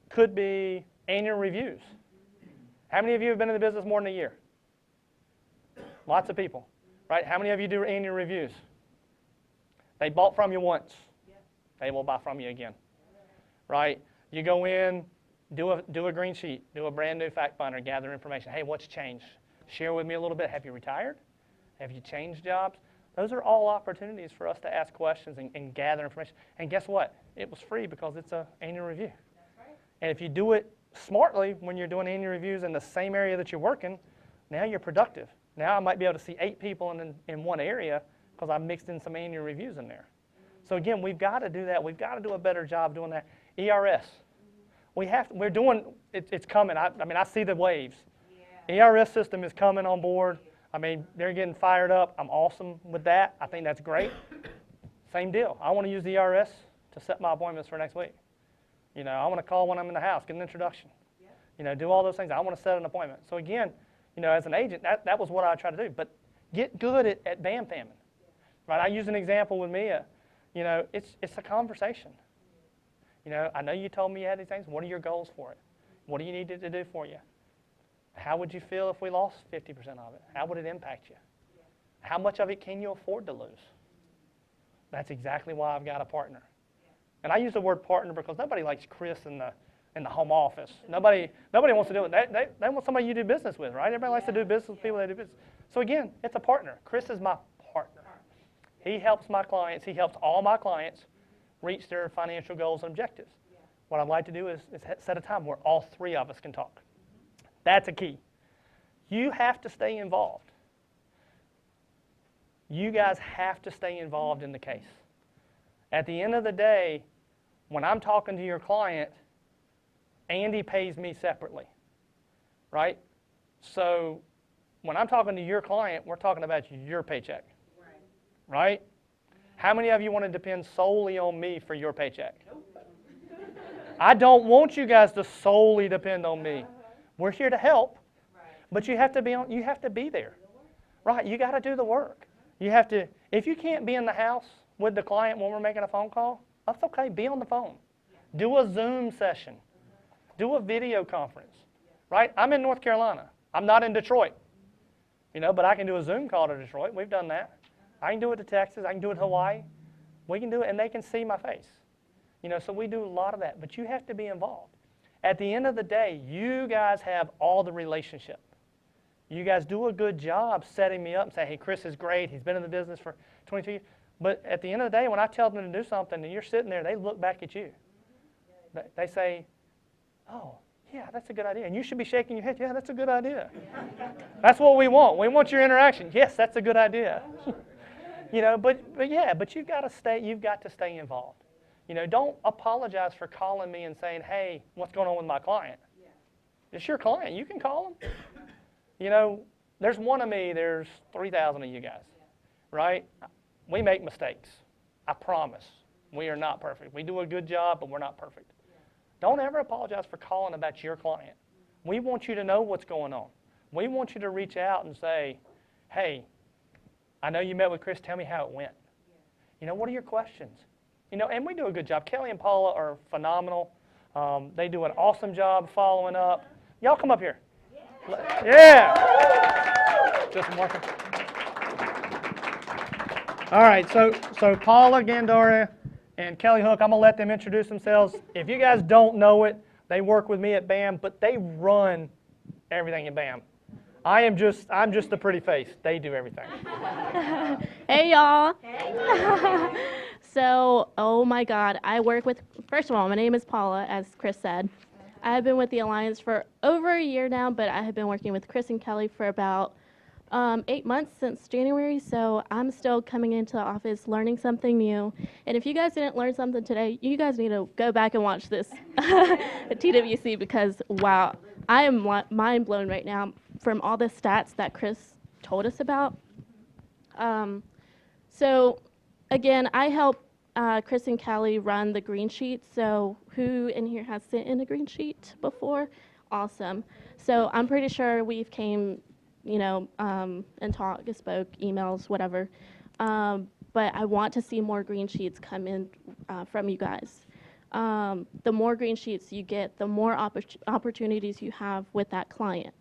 Speaker 3: could be annual reviews. How many of you have been in the business more than a year? Lots of people, right? How many of you do annual reviews? They bought from you once. They will buy from you again, right? You go in, do a green sheet, do a brand new fact finder, gather information. Hey, what's changed? Share with me a little bit. Have you retired? Have you changed jobs? Those are all opportunities for us to ask questions and gather information. And guess what? It was free because it's an annual review. And if you do it smartly when you're doing annual reviews in the same area that you're working, now you're productive. Now I might be able to see 8 people in one area because I mixed in some annual reviews in there. So again, we've got to do that. We've got to do a better job doing that. ERS. We're doing, it's coming. I mean, I see the waves. ERS system is coming on board. I mean, they're getting fired up. I'm awesome with that. I think that's great. Same deal. I want to use the ERS to set my appointments for next week. You know, I want to call when I'm in the house, get an introduction. You know, do all those things. I want to set an appointment. So again, you know, as an agent, that was what I try to do. But get good at bam famming. Right? I use an example with Mia. You know, it's a conversation. You know, I know you told me you had these things. What are your goals for it? What do you need it to do for you? How would you feel if we lost 50% of it? How would it impact you? How much of it can you afford to lose? That's exactly why I've got a partner. And I use the word partner because nobody likes Chris in the home office. Nobody wants to do it. They want somebody you do business with, right? Everybody likes to do business with people they do business. So again, it's a partner. Chris is my partner. He helps my clients. He helps all my clients reach their financial goals and objectives. What I'd like to do is set a time where all 3 of us can talk. That's a key. You have to stay involved. You guys have to stay involved in the case. At the end of the day, when I'm talking to your client, Andy pays me separately, right? So when I'm talking to your client, we're talking about your paycheck, right? How many of you want to depend solely on me for your paycheck? I don't want you guys to solely depend on me. We're here to help, but you have to be there, right? You got to do the work. You have to. If you can't be in the house with the client when we're making a phone call, that's okay. Be on the phone. Do a Zoom session. Do a video conference, right? I'm in North Carolina. I'm not in Detroit, you know, but I can do a Zoom call to Detroit. We've done that. I can do it to Texas. I can do it to Hawaii. We can do it, and they can see my face. You know, so we do a lot of that, but you have to be involved. At the end of the day, you guys have all the relationship. You guys do a good job setting me up and say, hey, Chris is great. He's been in the business for 22 years. But at the end of the day, when I tell them to do something and you're sitting there, they look back at you. They say, oh, yeah, that's a good idea. And you should be shaking your head. Yeah, that's a good idea. That's what we want. We want your interaction. Yes, that's a good idea. You know, but you've got to stay involved. You know, don't apologize for calling me and saying, hey, what's going on with my client? It's your client. You can call them. You know, there's one of me. There's 3,000 of you guys, right? We make mistakes. I promise. We are not perfect. We do a good job, but we're not perfect. Don't ever apologize for calling about your client. We want you to know what's going on. We want you to reach out and say, hey, I know you met with Chris. Tell me how it went. You know, what are your questions? You know, and we do a good job. Kelly and Paula are phenomenal. They do an awesome job following up. Y'all come up here. Yeah. Justin Walker. All right, so Paula Gandora and Kelly Hook, I'm going to let them introduce themselves. If you guys don't know it, They work with me at BAM, but they run everything at BAM. I'm just the pretty face. They do everything.
Speaker 5: Hey y'all. So, oh my God, I work with, first of all, my name is Paula, as Chris said. I have been with the Alliance for over a year now, but I have been working with Chris and Kelly for about 8 months since January, so I'm still coming into the office learning something new. And if you guys didn't learn something today, you guys need to go back and watch this at TWC because, wow, I am mind blown right now from all the stats that Chris told us about. So again, I help Chris and Callie run the green sheet. So who in here has sent in a green sheet before? Awesome. So I'm pretty sure we've came, and talked, spoke, emails, whatever. But I want to see more green sheets come in from you guys. The more green sheets you get, the more opportunities you have with that client.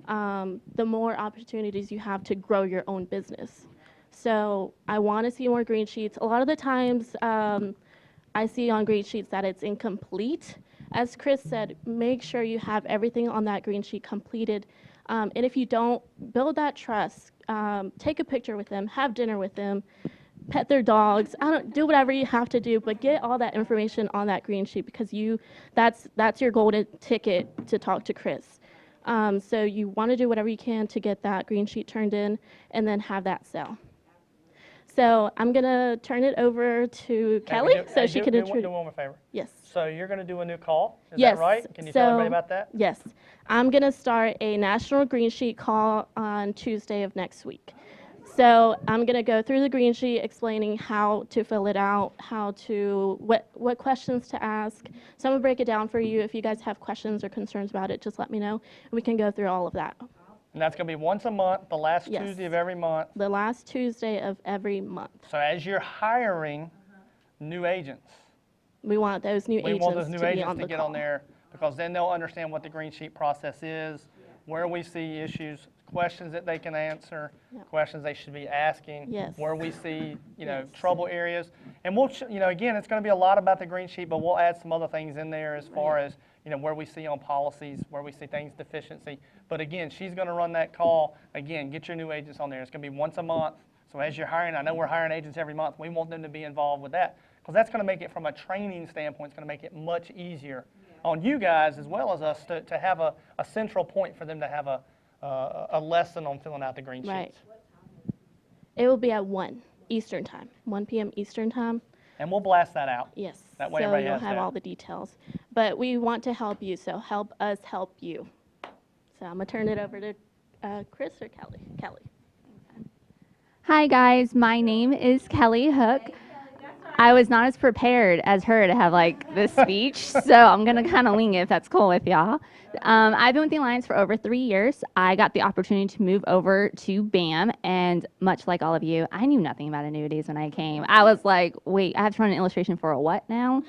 Speaker 5: The more opportunities you have to grow your own business. So I want to see more green sheets. A lot of the times I see on green sheets that it's incomplete. As Chris said, make sure you have everything on that green sheet completed. And if you don't, build that trust. Take a picture with them, have dinner with them, pet their dogs. Do whatever you have to do, but get all that information on that green sheet because that's your golden ticket to talk to Chris. So you want to do whatever you can to get that green sheet turned in and then have that sell. So I'm going to turn it over to Kelly so she can introduce.
Speaker 3: Do one more favor.
Speaker 5: Yes.
Speaker 3: So you're going to do a new call, is
Speaker 5: Yes.
Speaker 3: that right? Can you tell everybody about that?
Speaker 5: Yes. I'm going to start a national green sheet call on Tuesday of next week. So I'm going to go through the green sheet explaining how to fill it out, what questions to ask. So I'm going to break it down for you. If you guys have questions or concerns about it, just let me know, and we can go through all of that.
Speaker 3: And that's going to be once a month, the last
Speaker 5: Yes.
Speaker 3: Tuesday of every month.
Speaker 5: The last Tuesday of every month.
Speaker 3: So as you're hiring new agents,
Speaker 5: We want those new
Speaker 3: we
Speaker 5: agents
Speaker 3: want those new
Speaker 5: to be
Speaker 3: agents
Speaker 5: on
Speaker 3: to
Speaker 5: the
Speaker 3: get
Speaker 5: call.
Speaker 3: on there because then they'll understand what the green sheet process is, where we see issues, questions that they can answer,
Speaker 5: Yep.
Speaker 3: questions they should be asking,
Speaker 5: Yes.
Speaker 3: where we see,
Speaker 5: Yes.
Speaker 3: trouble areas. And we'll, again, it's going to be a lot about the green sheet, but we'll add some other things in there as far as, where we see on policies, where we see things deficiency. But again, she's going to run that call. Again, get your new agents on there. It's going to be once a month. So as you're hiring, I know we're hiring agents every month. We want them to be involved with that because that's going to make it, from a training standpoint, it's going to make it much easier on you guys as well as us to have a central point for them to have a lesson on filling out the green sheets.
Speaker 5: Right. It will be at 1 Eastern time, 1 p.m. Eastern time.
Speaker 3: And we'll blast that out.
Speaker 5: Yes.
Speaker 3: That way
Speaker 5: so
Speaker 3: everybody
Speaker 5: you'll
Speaker 3: has
Speaker 5: have
Speaker 3: that.
Speaker 5: all the details. But we want to help you, so help us help you. So I'm going to turn it over to Chris or Kelly. Kelly.
Speaker 7: Hi guys, my name is Kelly Hook. I was not as prepared as her to have this speech, so I'm gonna kind of wing it if that's cool with y'all. I've been with the Alliance for over 3 years. I got the opportunity to move over to BAM, and much like all of you, I knew nothing about annuities when I came. I was like, wait, I have to run an illustration for a what now?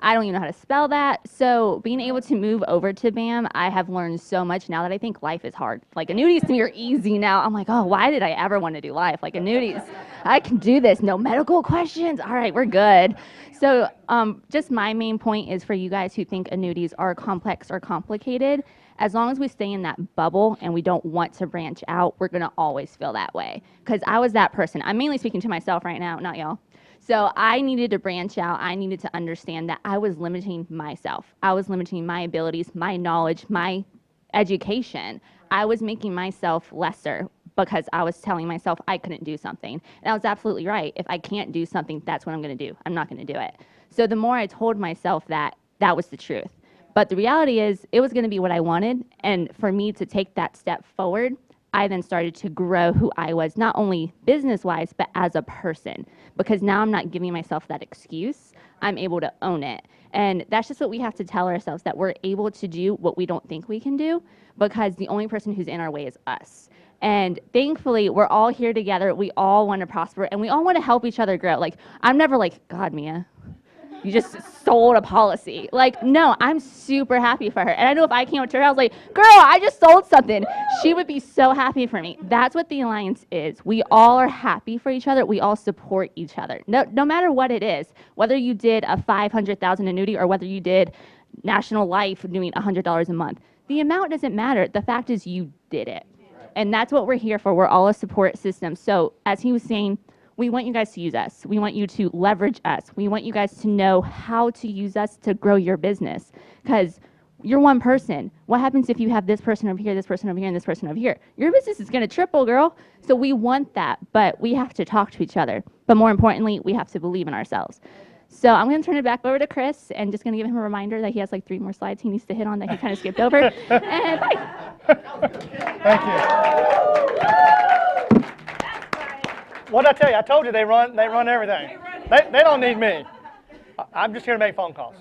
Speaker 7: I don't even know how to spell that. So being able to move over to BAM, I have learned so much now that I think life is hard. Annuities to me are easy now. I'm like, oh, why did I ever want to do life? Annuities, I can do this. No medical questions. All right, we're good. So just my main point is for you guys who think annuities are complex or complicated, as long as we stay in that bubble and we don't want to branch out, we're going to always feel that way. Because I was that person. I'm mainly speaking to myself right now, not y'all. So I needed to branch out. I needed to understand that I was limiting myself. I was limiting my abilities, my knowledge, my education. I was making myself lesser because I was telling myself I couldn't do something. And I was absolutely right. If I can't do something, that's what I'm going to do. I'm not going to do it. So the more I told myself that, that was the truth. But the reality is it was going to be what I wanted. And for me to take that step forward, I then started to grow who I was, not only business-wise, but as a person. Because now I'm not giving myself that excuse. I'm able to own it. And that's just what we have to tell ourselves, that we're able to do what we don't think we can do, because the only person who's in our way is us. And thankfully, we're all here together. We all want to prosper, and we all want to help each other grow. I'm never like, God, Mia, you just sold a policy. No, I'm super happy for her. And I know if I came up to her, I was like, girl, I just sold something. She would be so happy for me. That's what the Alliance is. We all are happy for each other. We all support each other. No matter what it is, whether you did a $500,000 annuity or whether you did National Life doing $100 a month. The amount doesn't matter. The fact is you did it. And that's what we're here for. We're all a support system. So as he was saying, we want you guys to use us. We want you to leverage us. We want you guys to know how to use us to grow your business. Because you're one person. What happens if you have this person over here, this person over here, and this person over here? Your business is going to triple, girl. So we want that, but we have to talk to each other. But more importantly, we have to believe in ourselves. So I'm going to turn it back over to Chris and just going to give him a reminder that he has like 3 more slides he needs to hit on that he kind of skipped over. And bye.
Speaker 3: Thank you. What did I tell you? I told you they run everything. They don't need me. I'm just here to make phone calls.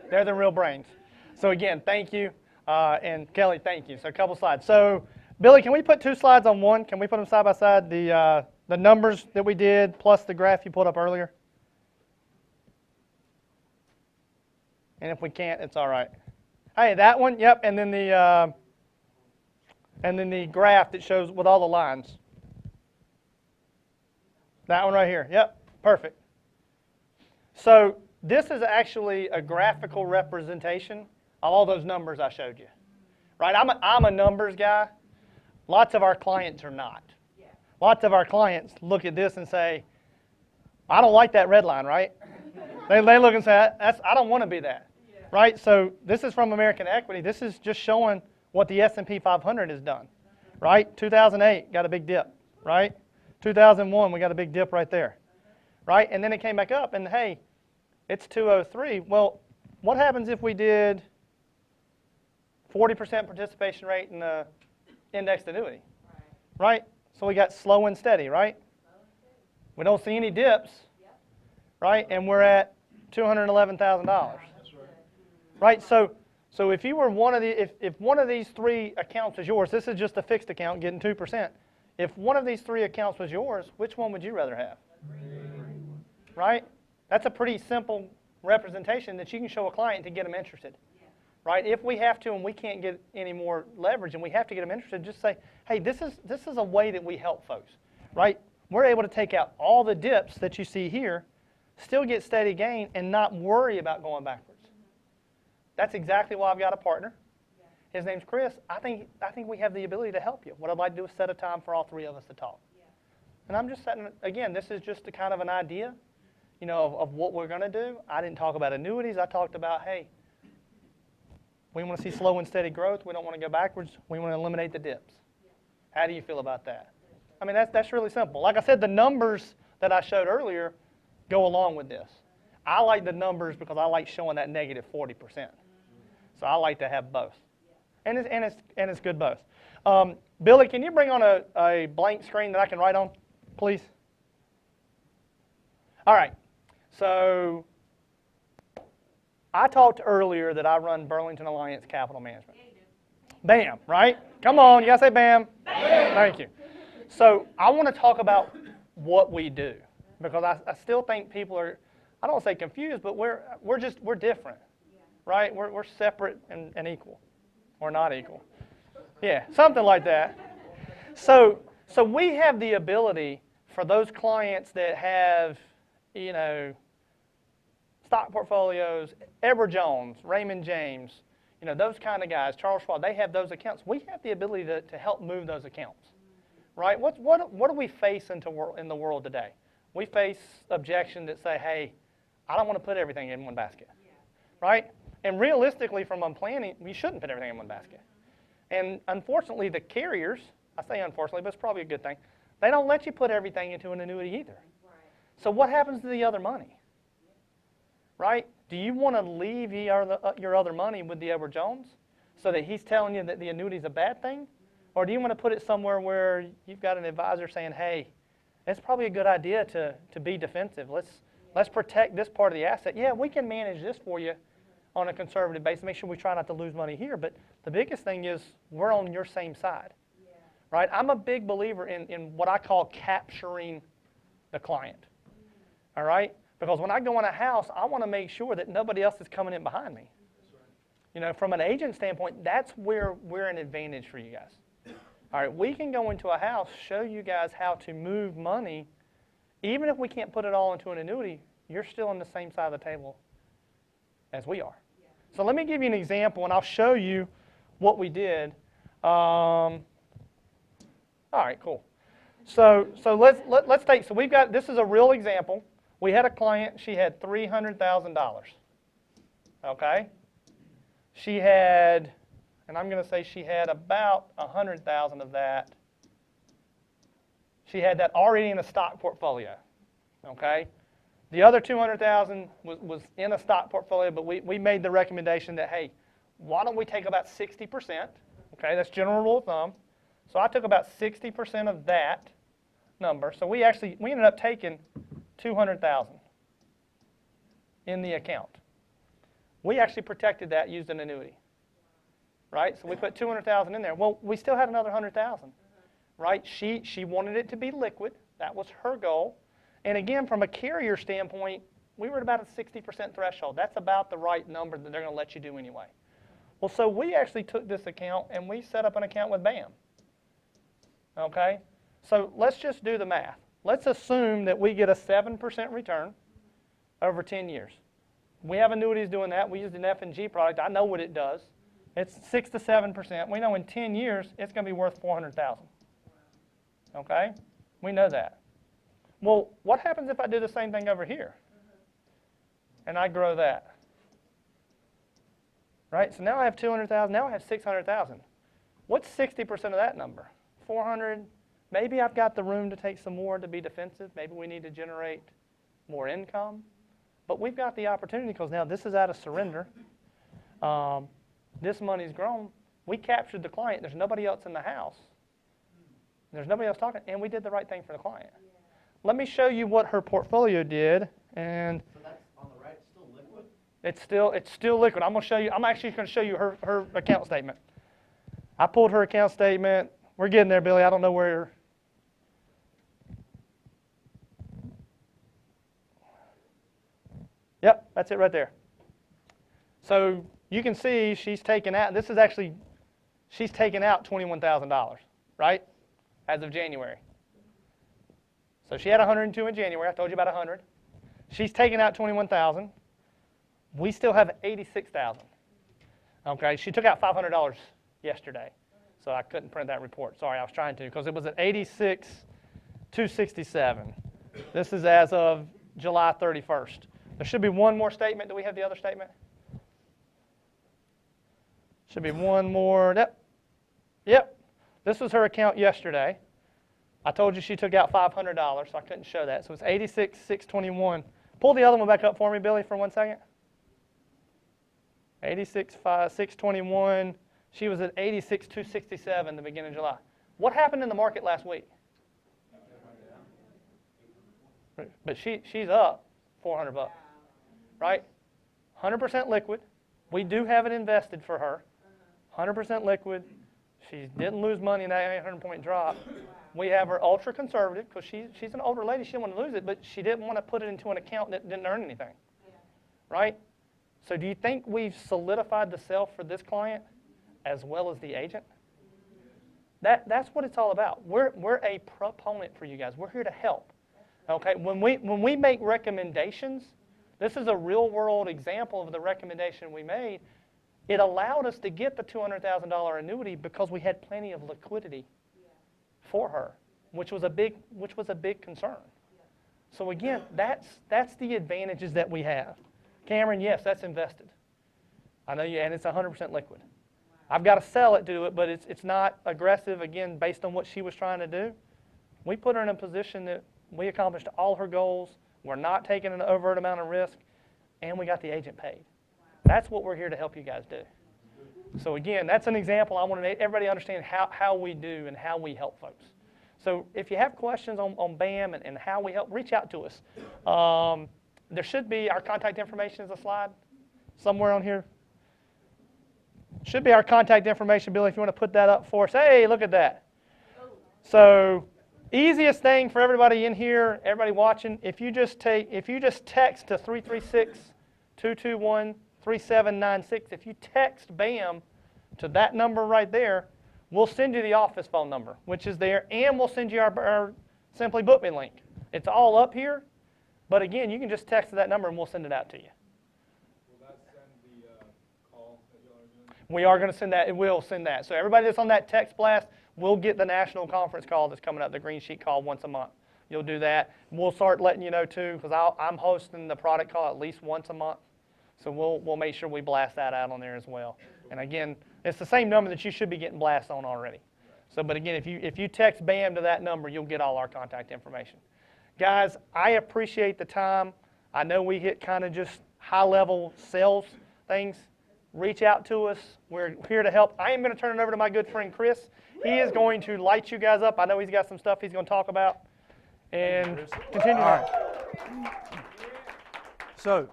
Speaker 3: They're the real brains. So again, thank you. And Kelly, thank you. So a couple slides. So Billy, can we put 2 slides on one? Can we put them side by side? The numbers that we did plus the graph you put up earlier? And if we can't, it's all right. Hey, that one, yep. And then the graph that shows with all the lines. That one right here. Yep, perfect. So this is actually a graphical representation of all those numbers I showed you. Right? I'm a numbers guy. Lots of our clients are not. Lots of our clients look at this and say, I don't like that red line, right? They look and say, I don't want to be that. Right? So this is from American Equity. This is just showing what the S&P 500 has done. Right? 2008, got a big dip. Right? 2001, we got a big dip right there. Right? And then it came back up, and hey, it's 203. Well, what happens if we did 40% participation rate in the indexed annuity? Right? So we got slow and steady, right? We don't see any dips, right? And we're at $211,000. Right? So if you were one of the, if one of these 3 accounts is yours, this is just a fixed account getting 2%. If one of these 3 accounts was yours, which one would you rather have? Right? That's a pretty simple representation that you can show a client to get them interested. Right? If we have to and we can't get any more leverage and we have to get them interested, just say, hey, this is a way that we help folks. Right? We're able to take out all the dips that you see here, still get steady gain, and not worry about going backwards. That's exactly why I've got a partner. His name's Chris. I think we have the ability to help you. What I'd like to do is set a time for all 3 of us to talk. And I'm just setting, again, this is just a kind of an idea, you know, of what we're going to do. I didn't talk about annuities. I talked about, hey, we want to see slow and steady growth. We don't want to go backwards. We want to eliminate the dips. How do you feel about that? I mean, that's really simple. Like I said, the numbers that I showed earlier go along with this. I like the numbers because I like showing that negative 40%. So I like to have both. And it's good both. Billy, can you bring on a blank screen that I can write on, please? All right. So I talked earlier that I run Burlington Alliance Capital Management. BAM, right? Come on, you got to say BAM. BAM. Thank you. So I want to talk about what we do because I still think people are, I don't want to say confused, but we're different, right? We're separate and equal, or not equal. Yeah, something like that. So we have the ability for those clients that have, you know, stock portfolios, Edward Jones, Raymond James, you know, those kind of guys, Charles Schwab, they have those accounts. We have the ability to help move those accounts, right? What do we face in the world today? We face objection that say, hey, I don't want to put everything in one basket, right? And realistically, from planning, we shouldn't put everything in one basket. And unfortunately, the carriers, I say unfortunately, but it's probably a good thing, they don't let you put everything into an annuity either. So what happens to the other money? Right? Do you want to leave your other money with the Edward Jones so that he's telling you that the annuity is a bad thing? Or do you want to put it somewhere where you've got an advisor saying, hey, it's probably a good idea to be defensive. Let's protect this part of the asset. Yeah, we can manage this for you on a conservative basis, make sure we try not to lose money here. But the biggest thing is we're on your same side. Right? I'm a big believer in what I call capturing the client. All right? Because when I go in a house, I want to make sure that nobody else is coming in behind me. You know, from an agent standpoint, that's where we're an advantage for you guys. All right, we can go into a house, show you guys how to move money. Even if we can't put it all into an annuity, you're still on the same side of the table as we are. So let me give you an example, and I'll show you what we did. All right, cool. So let's take, so we've got, this is a real example. We had a client, she had $300,000, okay? She had, and I'm going to say she had about 100,000 of that. She had that already in a stock portfolio, okay? The other 200,000 was in a stock portfolio, but we made the recommendation that, hey, why don't we take about 60%, okay? That's general rule of thumb. So I took about 60% of that number. So we ended up taking 200,000 in the account. We actually protected that, used an annuity, right? So we put 200,000 in there. Well, we still had another 100,000, right? She wanted it to be liquid. That was her goal. And again, from a carrier standpoint, we were at about a 60% threshold. That's about the right number that they're going to let you do anyway. Well, so we actually took this account and we set up an account with BAM. Okay? So let's just do the math. Let's assume that we get a 7% return over 10 years. We have annuities doing that. We used an F&G product. I know what it does. It's 6 to 7%. We know in 10 years it's going to be worth $400,000. Okay? We know that. Well, what happens if I do the same thing over here? And I grow that. Right? So now I have 200,000. Now I have 600,000. What's 60% of that number? 400. Maybe I've got the room to take some more to be defensive. Maybe we need to generate more income. But we've got the opportunity because now this is out of surrender. This money's grown. We captured the client. There's nobody else in the house. There's nobody else talking. And we did the right thing for the client. Let me show you what her portfolio did. And
Speaker 6: So that's on the right, still liquid?
Speaker 3: it's still liquid. I'm actually going to show you her account statement. I pulled her account statement. We're getting there, Billy. I don't know where. Yep, that's it right there. So you can see she's taken out, she's taken out $21,000, right? As of January. So she had 102 in January. I told you about 100. She's taken out 21,000. We still have 86,000. Okay, she took out $500 yesterday. So I couldn't print that report. Sorry, I was trying to because it was at 86,267. This is as of July 31st. There should be one more statement. Do we have the other statement? Should be one more. Yep. This was her account yesterday. I told you she took out $500, so I couldn't show that. So it's 86,621. Pull the other one back up for me, Billy, for 1 second. 86,621. She was at 86,267 the beginning of July. What happened in the market last week? But she's up $400, right? 100% liquid. We do have it invested for her. 100% liquid. She didn't lose money in that 800-point drop. We have her ultra conservative because she's an older lady. She didn't want to lose it, but she didn't want to put it into an account that didn't earn anything, right? So do you think we've solidified the sale for this client as well as the agent? That's what it's all about. We're a proponent for you guys. We're here to help. Okay, when we make recommendations, this is a real-world example of the recommendation we made. It allowed us to get the $200,000 annuity because we had plenty of liquidity for her, which was a big concern. So again, that's the advantages that we have. Cameron, yes, that's invested. I know you, and it's 100% liquid. I've got to sell it to do it, but it's not aggressive, again, based on what she was trying to do. We put her in a position that we accomplished all her goals. We're not taking an overt amount of risk, and we got the agent paid. That's what we're here to help you guys do. So again, that's an example. I want to make everybody understand how we do and how we help folks. So if you have questions on BAM and how we help, reach out to us. There should be our contact information is a slide somewhere on here. Should be our contact information, Billy, if you want to put that up for us. Hey, look at that. So easiest thing for everybody in here, everybody watching, if you just text to 336-221-3796, if you text BAM to that number right there, we'll send you the office phone number, which is there, and we'll send you our Simply Book Me link. It's all up here, but again, you can just text to that number and we'll send it out to you.
Speaker 6: Will that send the
Speaker 3: We are going to send that. It will send that. So everybody that's on that text blast will get the national conference call that's coming up, the Green Sheet call once a month. You'll do that. We'll start letting you know too, because I'm hosting the product call at least once a month. So we'll make sure we blast that out on there as well. And again, it's the same number that you should be getting blast on already. So, but again, if you text BAM to that number, you'll get all our contact information. Guys, I appreciate the time. I know we hit kind of just high-level sales things. Reach out to us. We're here to help. I am going to turn it over to my good friend Chris. He is going to light you guys up. I know he's got some stuff he's going to talk about. And continue.
Speaker 2: All right. So,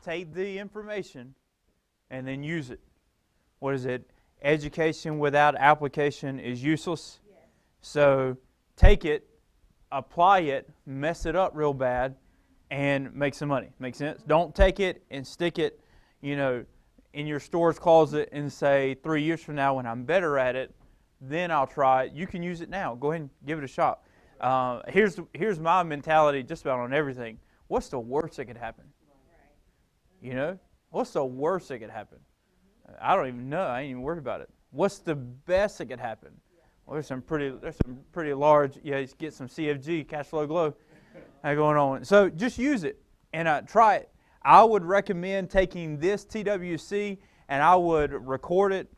Speaker 2: take the information and then use it. What is it? Education without application is useless. Yes. So, take it, apply it, mess it up real bad, and make some money. Make sense? Don't take it and stick it, in your store's closet and say 3 years from now when I'm better at it, then I'll try it. You can use it now. Go ahead and give it a shot. Here's my mentality just about on everything. What's the worst that could happen? What's the worst that could happen? I don't even know. I ain't even worried about it. What's the best that could happen? Well, there's some pretty large. You get some CFG, cash flow glow, going on. So just use it and try it. I would recommend taking this TWC and I would record it,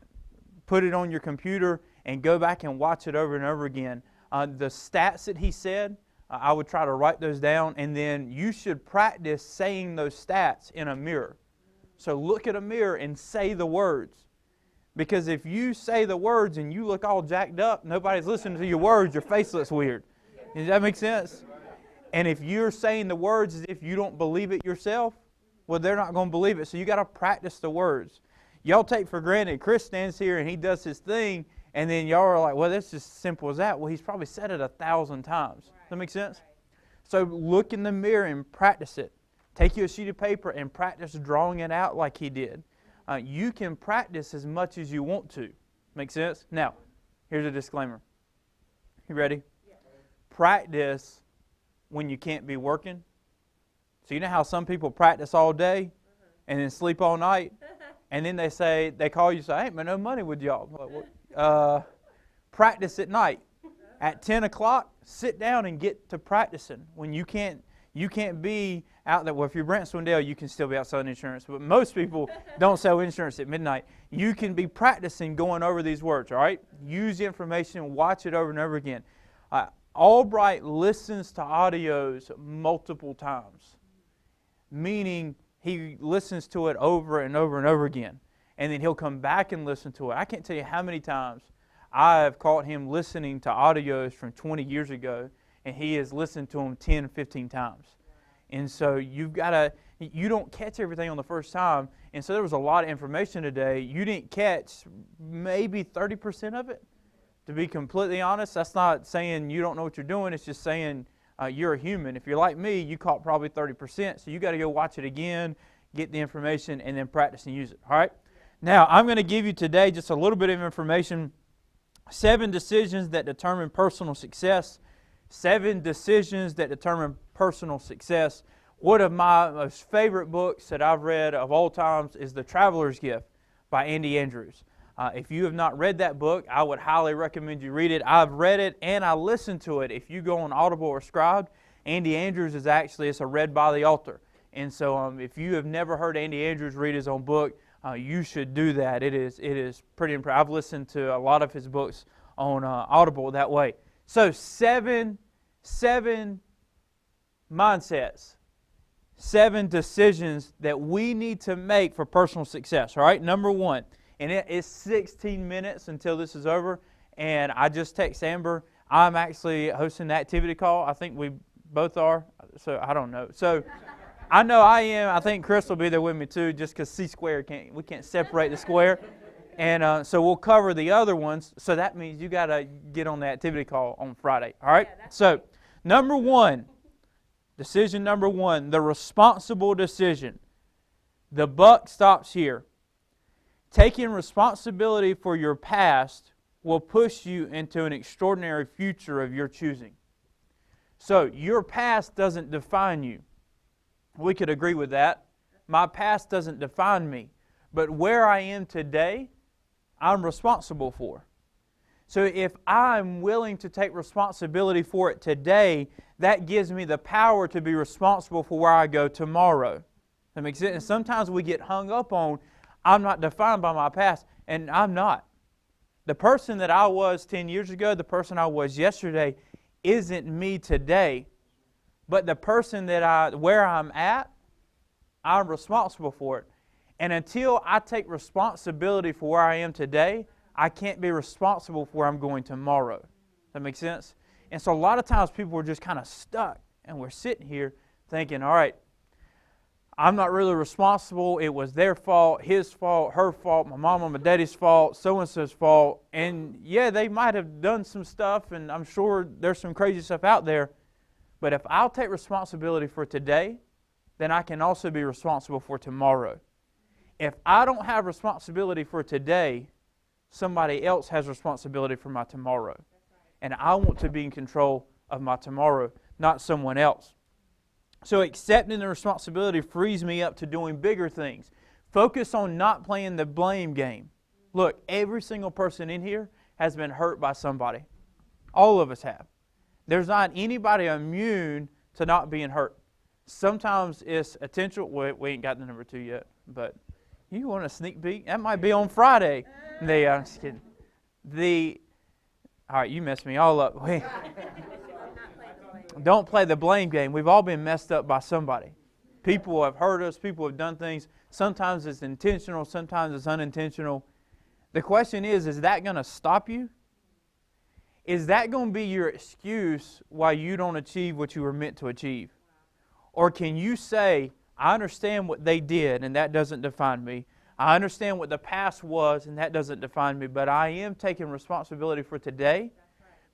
Speaker 2: put it on your computer, and go back and watch it over and over again. The stats that he said, I would try to write those down, and then you should practice saying those stats in a mirror. So look at a mirror and say the words. Because if you say the words and you look all jacked up, nobody's listening to your words, your face looks weird. Does that make sense? And if you're saying the words as if you don't believe it yourself, well, they're not going to believe it. So you got to practice the words. Y'all take for granted Chris stands here and he does his thing, and then y'all are like, well, that's just simple as that. Well, he's probably said it 1,000 times. Does that make sense? So look in the mirror and practice it. Take you a sheet of paper and practice drawing it out like he did. You can practice as much as you want to. Make sense? Now, here's a disclaimer. You ready? Yeah. Practice when you can't be working. So you know how some people practice all day and then sleep all night? And then they call you and say, I ain't made no money with y'all. Practice at night. At 10 o'clock, sit down and get to practicing. When you can't be out there. Well, if you're Brent Swindell, you can still be out selling insurance. But most people don't sell insurance at midnight. You can be practicing going over these words, all right? Use the information, watch it over and over again. Albright listens to audios multiple times, meaning he listens to it over and over and over again. And then he'll come back and listen to it. I can't tell you how many times I have caught him listening to audios from 20 years ago, and he has listened to them 10, 15 times. And so you don't catch everything on the first time. And so there was a lot of information today. You didn't catch maybe 30% of it. To be completely honest, that's not saying you don't know what you're doing. It's just saying you're a human. If you're like me, you caught probably 30%. So you got to go watch it again, get the information, and then practice and use it. All right? Now, I'm going to give you today just a little bit of information. 7 decisions that determine personal success. 7 decisions that determine personal success. One of my most favorite books that I've read of all times is The Traveler's Gift by Andy Andrews. If you have not read that book, I would highly recommend you read it. I've read it and I listened to it. If you go on Audible or Scribd, Andy Andrews it's a read by the author. And so if you have never heard Andy Andrews read his own book, you should do that. It is pretty impressive. I've listened to a lot of his books on Audible that way. So 7 mindsets, 7 decisions that we need to make for personal success. All right, number 1, and it is 16 minutes until this is over. And I just text Amber, I'm actually hosting the activity call. I think we both are. So I don't know. So I know I am. I think Chris will be there with me too, just because C-squared we can't separate the square. And so we'll cover the other ones. So that means you got to get on the activity call on Friday. All right? Yeah, so number 1, decision number 1, the responsible decision. The buck stops here. Taking responsibility for your past will push you into an extraordinary future of your choosing. So your past doesn't define you. We could agree with that. My past doesn't define me. But where I am today, I'm responsible for. So if I'm willing to take responsibility for it today, that gives me the power to be responsible for where I go tomorrow. That makes sense? And sometimes we get hung up on, I'm not defined by my past, and I'm not. The person that I was 10 years ago, the person I was yesterday, isn't me today. But the person where I'm at, I'm responsible for it. And until I take responsibility for where I am today, I can't be responsible for where I'm going tomorrow. Does that make sense? And so a lot of times people are just kind of stuck, and we're sitting here thinking, all right, I'm not really responsible. It was their fault, his fault, her fault, my mom and my daddy's fault, so-and-so's fault. And yeah, they might have done some stuff, and I'm sure there's some crazy stuff out there. But if I'll take responsibility for today, then I can also be responsible for tomorrow. If I don't have responsibility for today, somebody else has responsibility for my tomorrow. And I want to be in control of my tomorrow, not someone else. So accepting the responsibility frees me up to doing bigger things. Focus on not playing the blame game. Look, every single person in here has been hurt by somebody. All of us have. There's not anybody immune to not being hurt. Sometimes it's intentional. We ain't got the number 2 yet, but you want a sneak peek? That might be on Friday. I'm just kidding. All right, you messed me all up. Don't play the blame game. We've all been messed up by somebody. People have hurt us. People have done things. Sometimes it's intentional. Sometimes it's unintentional. The question is that going to stop you? Is that going to be your excuse why you don't achieve what you were meant to achieve? Or can you say, I understand what they did, and that doesn't define me. I understand what the past was, and that doesn't define me. But I am taking responsibility for today.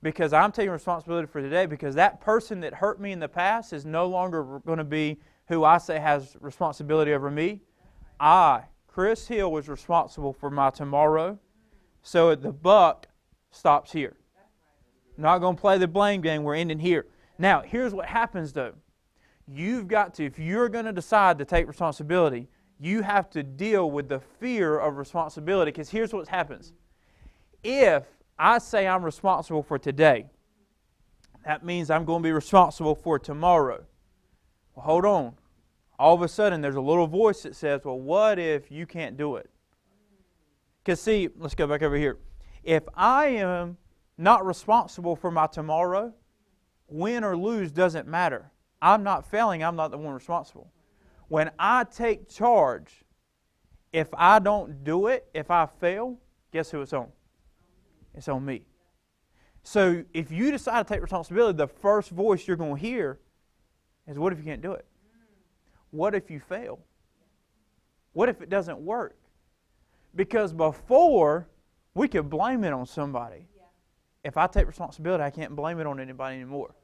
Speaker 2: Because I'm taking responsibility for today, because that person that hurt me in the past is no longer going to be who I say has responsibility over me. I, Chris Hill, was responsible for my tomorrow. So the buck stops here. Not going to play the blame game. We're ending here. Now, here's what happens though. You've got to, if you're going to decide to take responsibility, you have to deal with the fear of responsibility. Because here's what happens. If I say I'm responsible for today, that means I'm going to be responsible for tomorrow. Well, hold on. All of a sudden, there's a little voice that says, well, what if you can't do it? Because see, let's go back over here. If I am not responsible for my tomorrow, win or lose doesn't matter. I'm not failing. I'm not the one responsible. When I take charge, if I don't do it, if I fail, guess who it's on? It's on me. So if you decide to take responsibility, the first voice you're going to hear is, what if you can't do it? What if you fail? What if it doesn't work? Because before, we could blame it on somebody. If I take responsibility, I can't blame it on anybody anymore.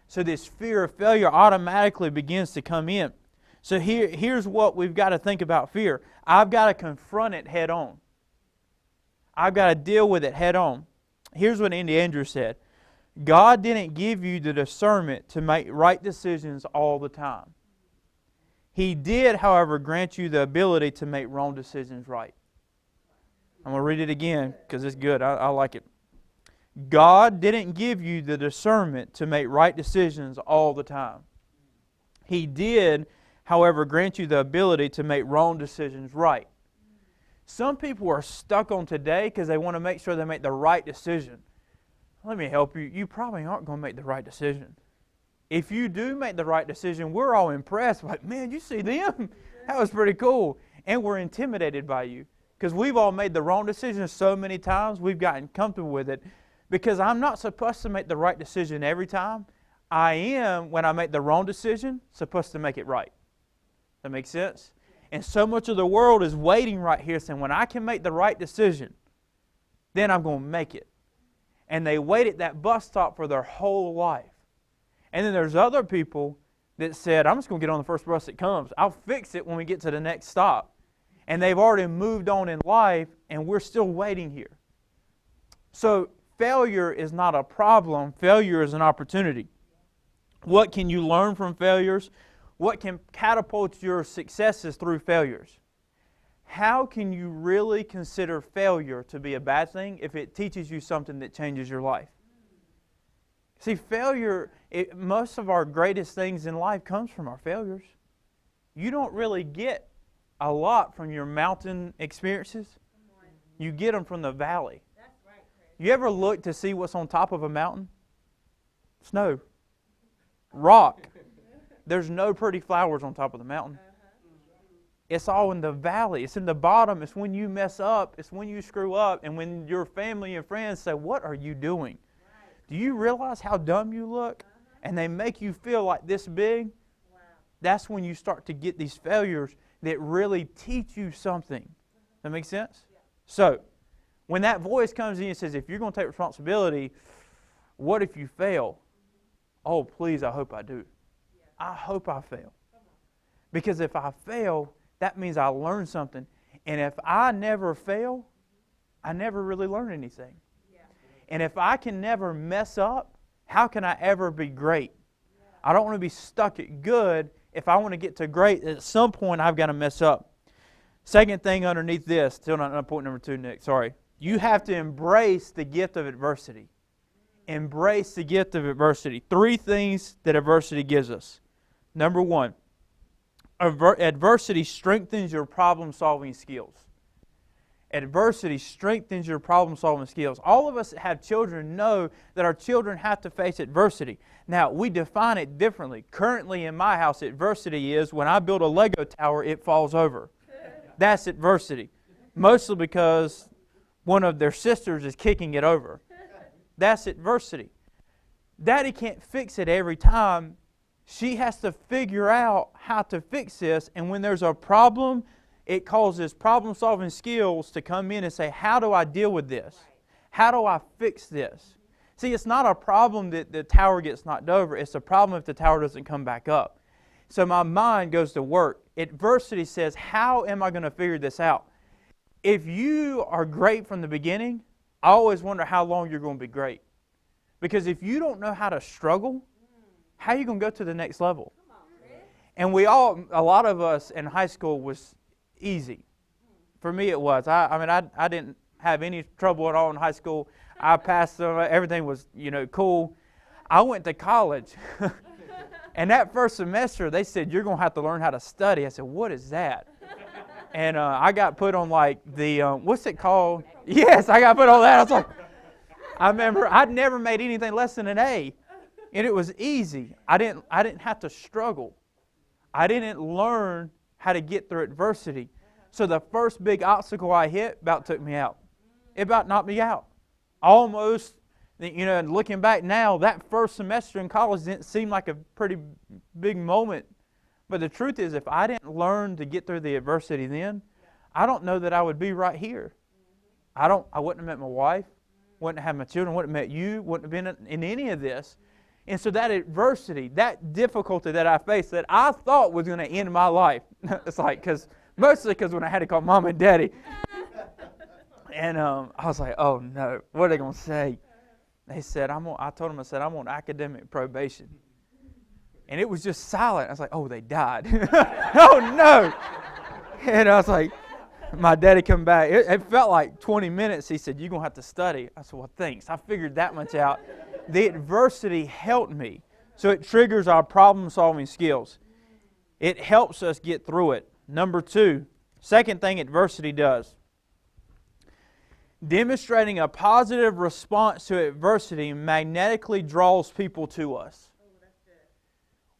Speaker 2: So this fear of failure automatically begins to come in. So here's what we've got to think about fear. I've got to confront it head on. I've got to deal with it head on. Here's what Andy Andrews said. God didn't give you the discernment to make right decisions all the time. He did, however, grant you the ability to make wrong decisions right. I'm going to read it again because it's good. I like it. God didn't give you the discernment to make right decisions all the time. He did, however, grant you the ability to make wrong decisions right. Some people are stuck on today because they want to make sure they make the right decision. Let me help you. You probably aren't going to make the right decision. If you do make the right decision, we're all impressed. Like, man, you see them? That was pretty cool. And we're intimidated by you because we've all made the wrong decision so many times. We've gotten comfortable with it because I'm not supposed to make the right decision every time. I am, when I make the wrong decision, supposed to make it right. That makes sense? And so much of the world is waiting right here saying, when I can make the right decision, then I'm going to make it. And they wait at that bus stop for their whole life. And then there's other people that said, I'm just going to get on the first bus that comes. I'll fix it when we get to the next stop. And they've already moved on in life, and we're still waiting here. So failure is not a problem. Failure is an opportunity. What can you learn from failures? What can catapult your successes through failures? how can you really consider failure to be a bad thing if it teaches you something that changes your life? See, failure, most of our greatest things in life comes from our failures. You don't really get a lot from your mountain experiences. You get them from the valley. You ever look to see what's on top of a mountain? Snow. Rock. There's no pretty flowers on top of the mountain. It's all in the valley. It's in the bottom. It's when you mess up. It's when you screw up. And when your family and friends say, what are you doing? Do you realize how dumb you look? And they make you feel like this big. That's when you start to get these failures that really teach you something. That make sense? So, when that voice comes in and says, if you're going to take responsibility, what if you fail? Oh, please, I hope I do. I hope I fail. Because if I fail, that means I learned something. And if I never fail, I never really learn anything. And if I can never mess up, how can I ever be great? I don't want to be stuck at good. If I want to get to great, at some point I've got to mess up. Second thing underneath this, still not point number 2, Nick, sorry. You have to embrace the gift of adversity. Embrace the gift of adversity. 3 things that adversity gives us. Number 1, adversity strengthens your problem-solving skills. Adversity strengthens your problem-solving skills. All of us that have children know that our children have to face adversity. Now, we define it differently. Currently in my house, adversity is when I build a Lego tower, it falls over. That's adversity. Mostly because one of their sisters is kicking it over. That's adversity. Daddy can't fix it every time. She has to figure out how to fix this, and when there's a problem, it causes problem-solving skills to come in and say, how do I deal with this? How do I fix this? See, it's not a problem that the tower gets knocked over. It's a problem if the tower doesn't come back up. So my mind goes to work. Adversity says, how am I going to figure this out? If you are great from the beginning, I always wonder how long you're going to be great. Because if you don't know how to struggle, how are you going to go to the next level? And a lot of us in high school was easy. For me it was. I didn't have any trouble at all in high school. I passed everything was, cool. I went to college. And that first semester they said, you're going to have to learn how to study. I said, what is that? And I got put on what's it called? Yes, I got put on that. I was like, I remember I'd never made anything less than an A. And it was easy. I didn't have to struggle. I didn't learn how to get through adversity. So the first big obstacle I hit about took me out. It about knocked me out. Almost, looking back now, that first semester in college didn't seem like a pretty big moment. But the truth is, if I didn't learn to get through the adversity then, I don't know that I would be right here. I wouldn't have met my wife, wouldn't have had my children, wouldn't have met you, wouldn't have been in any of this. And so that adversity, that difficulty that I faced that I thought was going to end my life, it's like, mostly because when I had to call Mom and Daddy, and I was like, oh no, what are they going to say? They said, I'm on academic probation. And it was just silent. I was like, oh, they died. Oh no. And I was like, my daddy come back. It felt like 20 minutes. He said, you're going to have to study. I said, well, thanks. I figured that much out. The adversity helped me. So it triggers our problem-solving skills. It helps us get through it. Number 2, second thing adversity does. Demonstrating a positive response to adversity magnetically draws people to us.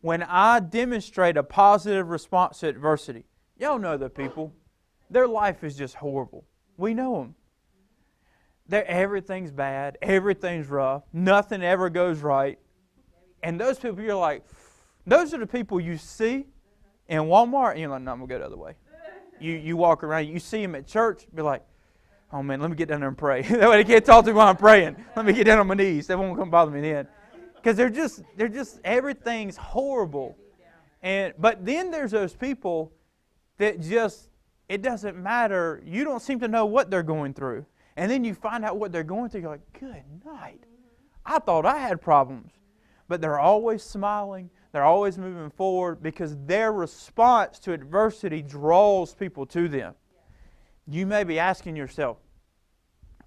Speaker 2: When I demonstrate a positive response to adversity, y'all know the people. Their life is just horrible. We know them. Everything's bad. Everything's rough. Nothing ever goes right. And those people, you're like, those are the people you see in Walmart, and you're like, no, I'm going to go the other way. You walk around, you see them at church, be like, oh man, let me get down there and pray. That way they can't talk to me while I'm praying. Let me get down on my knees. They won't come bother me then. Because they're just, everything's horrible. But then there's those people that just, it doesn't matter. You don't seem to know what they're going through. And then you find out what they're going through. You're like, good night. I thought I had problems. But they're always smiling. They're always moving forward because their response to adversity draws people to them. You may be asking yourself,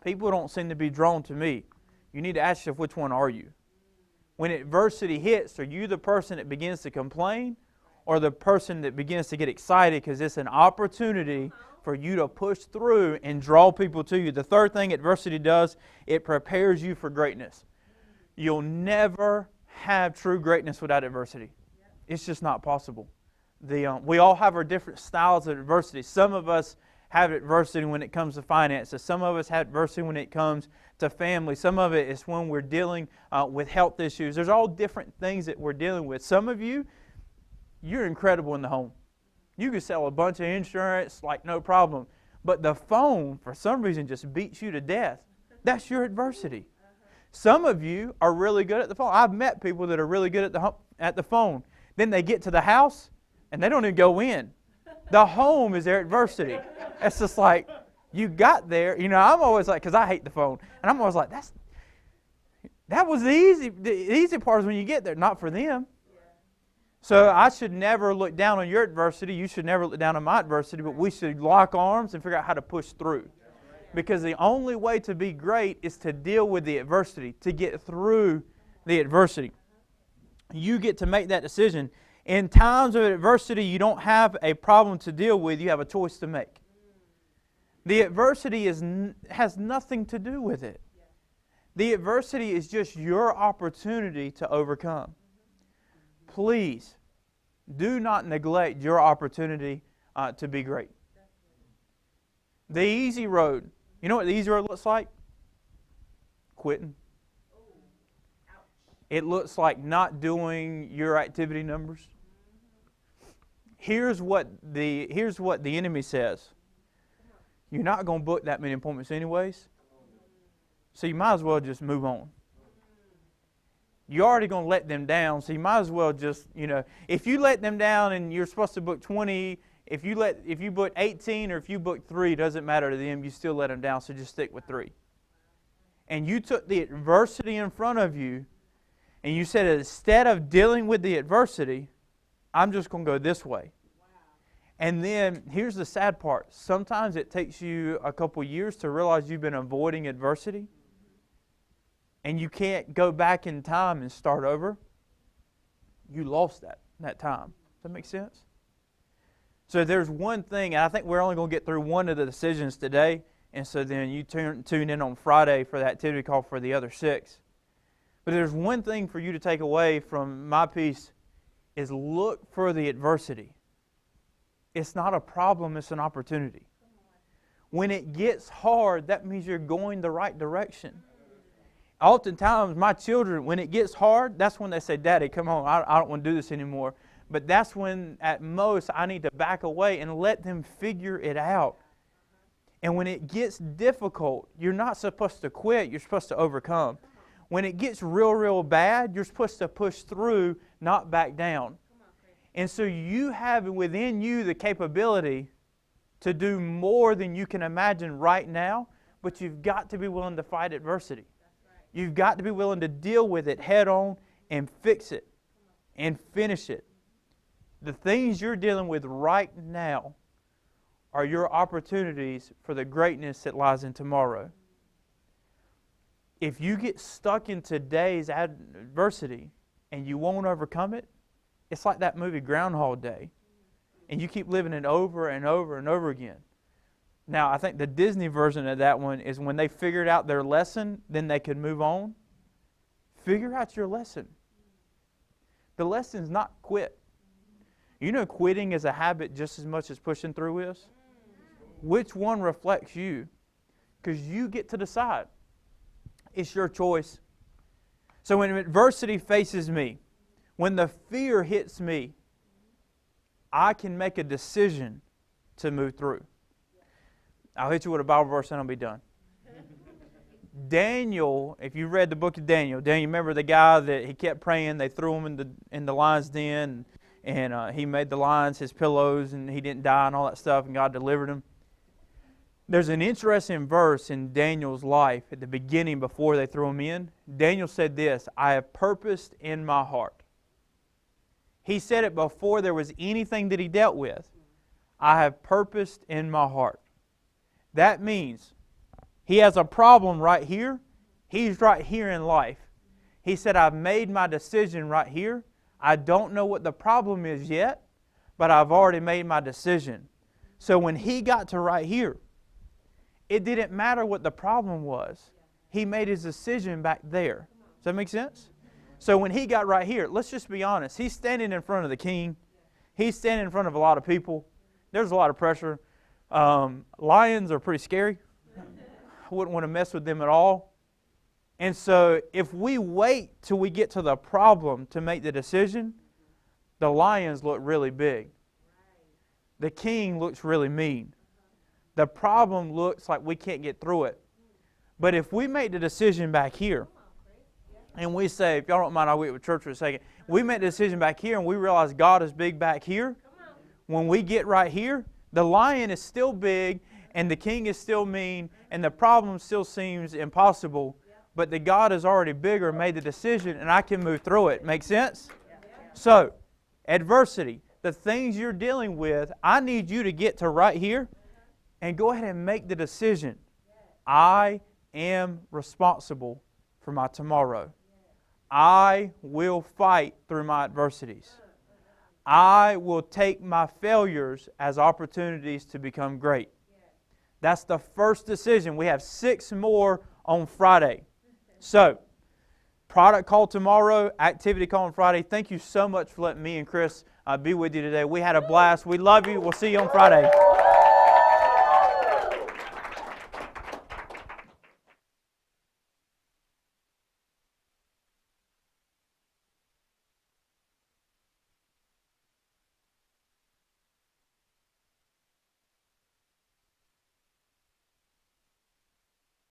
Speaker 2: people don't seem to be drawn to me. You need to ask yourself, which one are you? When adversity hits, are you the person that begins to complain or the person that begins to get excited because it's an opportunity for you to push through and draw people to you? The third thing adversity does, it prepares you for greatness. You'll never have true greatness without adversity. It's just not possible. We all have our different styles of adversity. Some of us have adversity when it comes to finances. Some of us have adversity when it comes to family. Some of it is when we're dealing with health issues. There's all different things that we're dealing with. Some of you, you're incredible in the home. You can sell a bunch of insurance like no problem. But the phone, for some reason, just beats you to death. That's your adversity. Some of you are really good at the phone. I've met people that are really good at the phone. Then they get to the house, and they don't even go in. The home is their adversity. It's just like, you got there. You know, I'm always like, because I hate the phone. And I'm always like, that was the easy part is when you get there, not for them. So I should never look down on your adversity. You should never look down on my adversity, but we should lock arms and figure out how to push through. Because the only way to be great is to deal with the adversity, to get through the adversity. You get to make that decision. In times of adversity, you don't have a problem to deal with. You have a choice to make. The adversity has nothing to do with it. The adversity is just your opportunity to overcome. Please, do not neglect your opportunity to be great. The easy road. You know what the easy road looks like? Quitting. It looks like not doing your activity numbers. Here's what the enemy says. You're not going to book that many appointments anyways, so you might as well just move on. You're already going to let them down, so you might as well just, if you let them down and you're supposed to book 20, if you book 18 or if you book 3, it doesn't matter to them, you still let them down, so just stick with 3. And you took the adversity in front of you, and you said, instead of dealing with the adversity, I'm just going to go this way. And then, here's the sad part. Sometimes it takes you a couple years to realize you've been avoiding adversity. And you can't go back in time and start over. You lost that time. Does that make sense? So there's one thing, and I think we're only going to get through one of the decisions today. And so then you tune in on Friday for the activity call for the other 6. But there's one thing for you to take away from my piece is look for the adversity. It's not a problem, it's an opportunity. When it gets hard, that means you're going the right direction. Oftentimes, my children, when it gets hard, that's when they say, Daddy, come on, I don't want to do this anymore. But that's when, at most, I need to back away and let them figure it out. And when it gets difficult, you're not supposed to quit, you're supposed to overcome. When it gets real, real bad, you're supposed to push through, not back down. And so you have within you the capability to do more than you can imagine right now, but you've got to be willing to fight adversity. You've got to be willing to deal with it head on and fix it and finish it. The things you're dealing with right now are your opportunities for the greatness that lies in tomorrow. If you get stuck in today's adversity and you won't overcome it, it's like that movie Groundhog Day. And you keep living it over and over and over again. Now, I think the Disney version of that one is when they figured out their lesson, then they could move on. Figure out your lesson. The lesson's not quit. You know quitting is a habit just as much as pushing through is? Which one reflects you? Because you get to decide. It's your choice. So when adversity faces me, when the fear hits me, I can make a decision to move through. I'll hit you with a Bible verse and I'll be done. Daniel, if you read the book of Daniel, remember the guy that he kept praying, they threw him in the lion's den, and he made the lions his pillows, and he didn't die and all that stuff, and God delivered him. There's an interesting verse in Daniel's life at the beginning before they threw him in. Daniel said this, I have purposed in my heart. He said it before there was anything that he dealt with. I have purposed in my heart. That means he has a problem right here. He's right here in life. He said, I've made my decision right here. I don't know what the problem is yet, but I've already made my decision. So when he got to right here, it didn't matter what the problem was. He made his decision back there. Does that make sense? So when he got right here, let's just be honest. He's standing in front of the king. He's standing in front of a lot of people. There's a lot of pressure. Lions are pretty scary. I wouldn't want to mess with them at all. And so if we wait till we get to the problem to make the decision, the lions look really big. The king looks really mean. The problem looks like we can't get through it. But if we make the decision back here, and we say, if y'all don't mind, I'll wait with church for a second. We make the decision back here and we realize God is big back here. When we get right here, the lion is still big and the king is still mean and the problem still seems impossible. But the God is already bigger, made the decision, and I can move through it. Make sense? So, adversity, the things you're dealing with, I need you to get to right here and go ahead and make the decision. I am responsible for my tomorrow. I will fight through my adversities. I will take my failures as opportunities to become great. That's the first decision. We have 6 more on Friday. So, product call tomorrow, activity call on Friday. Thank you so much for letting me and Chris be with you today. We had a blast. We love you. We'll see you on Friday.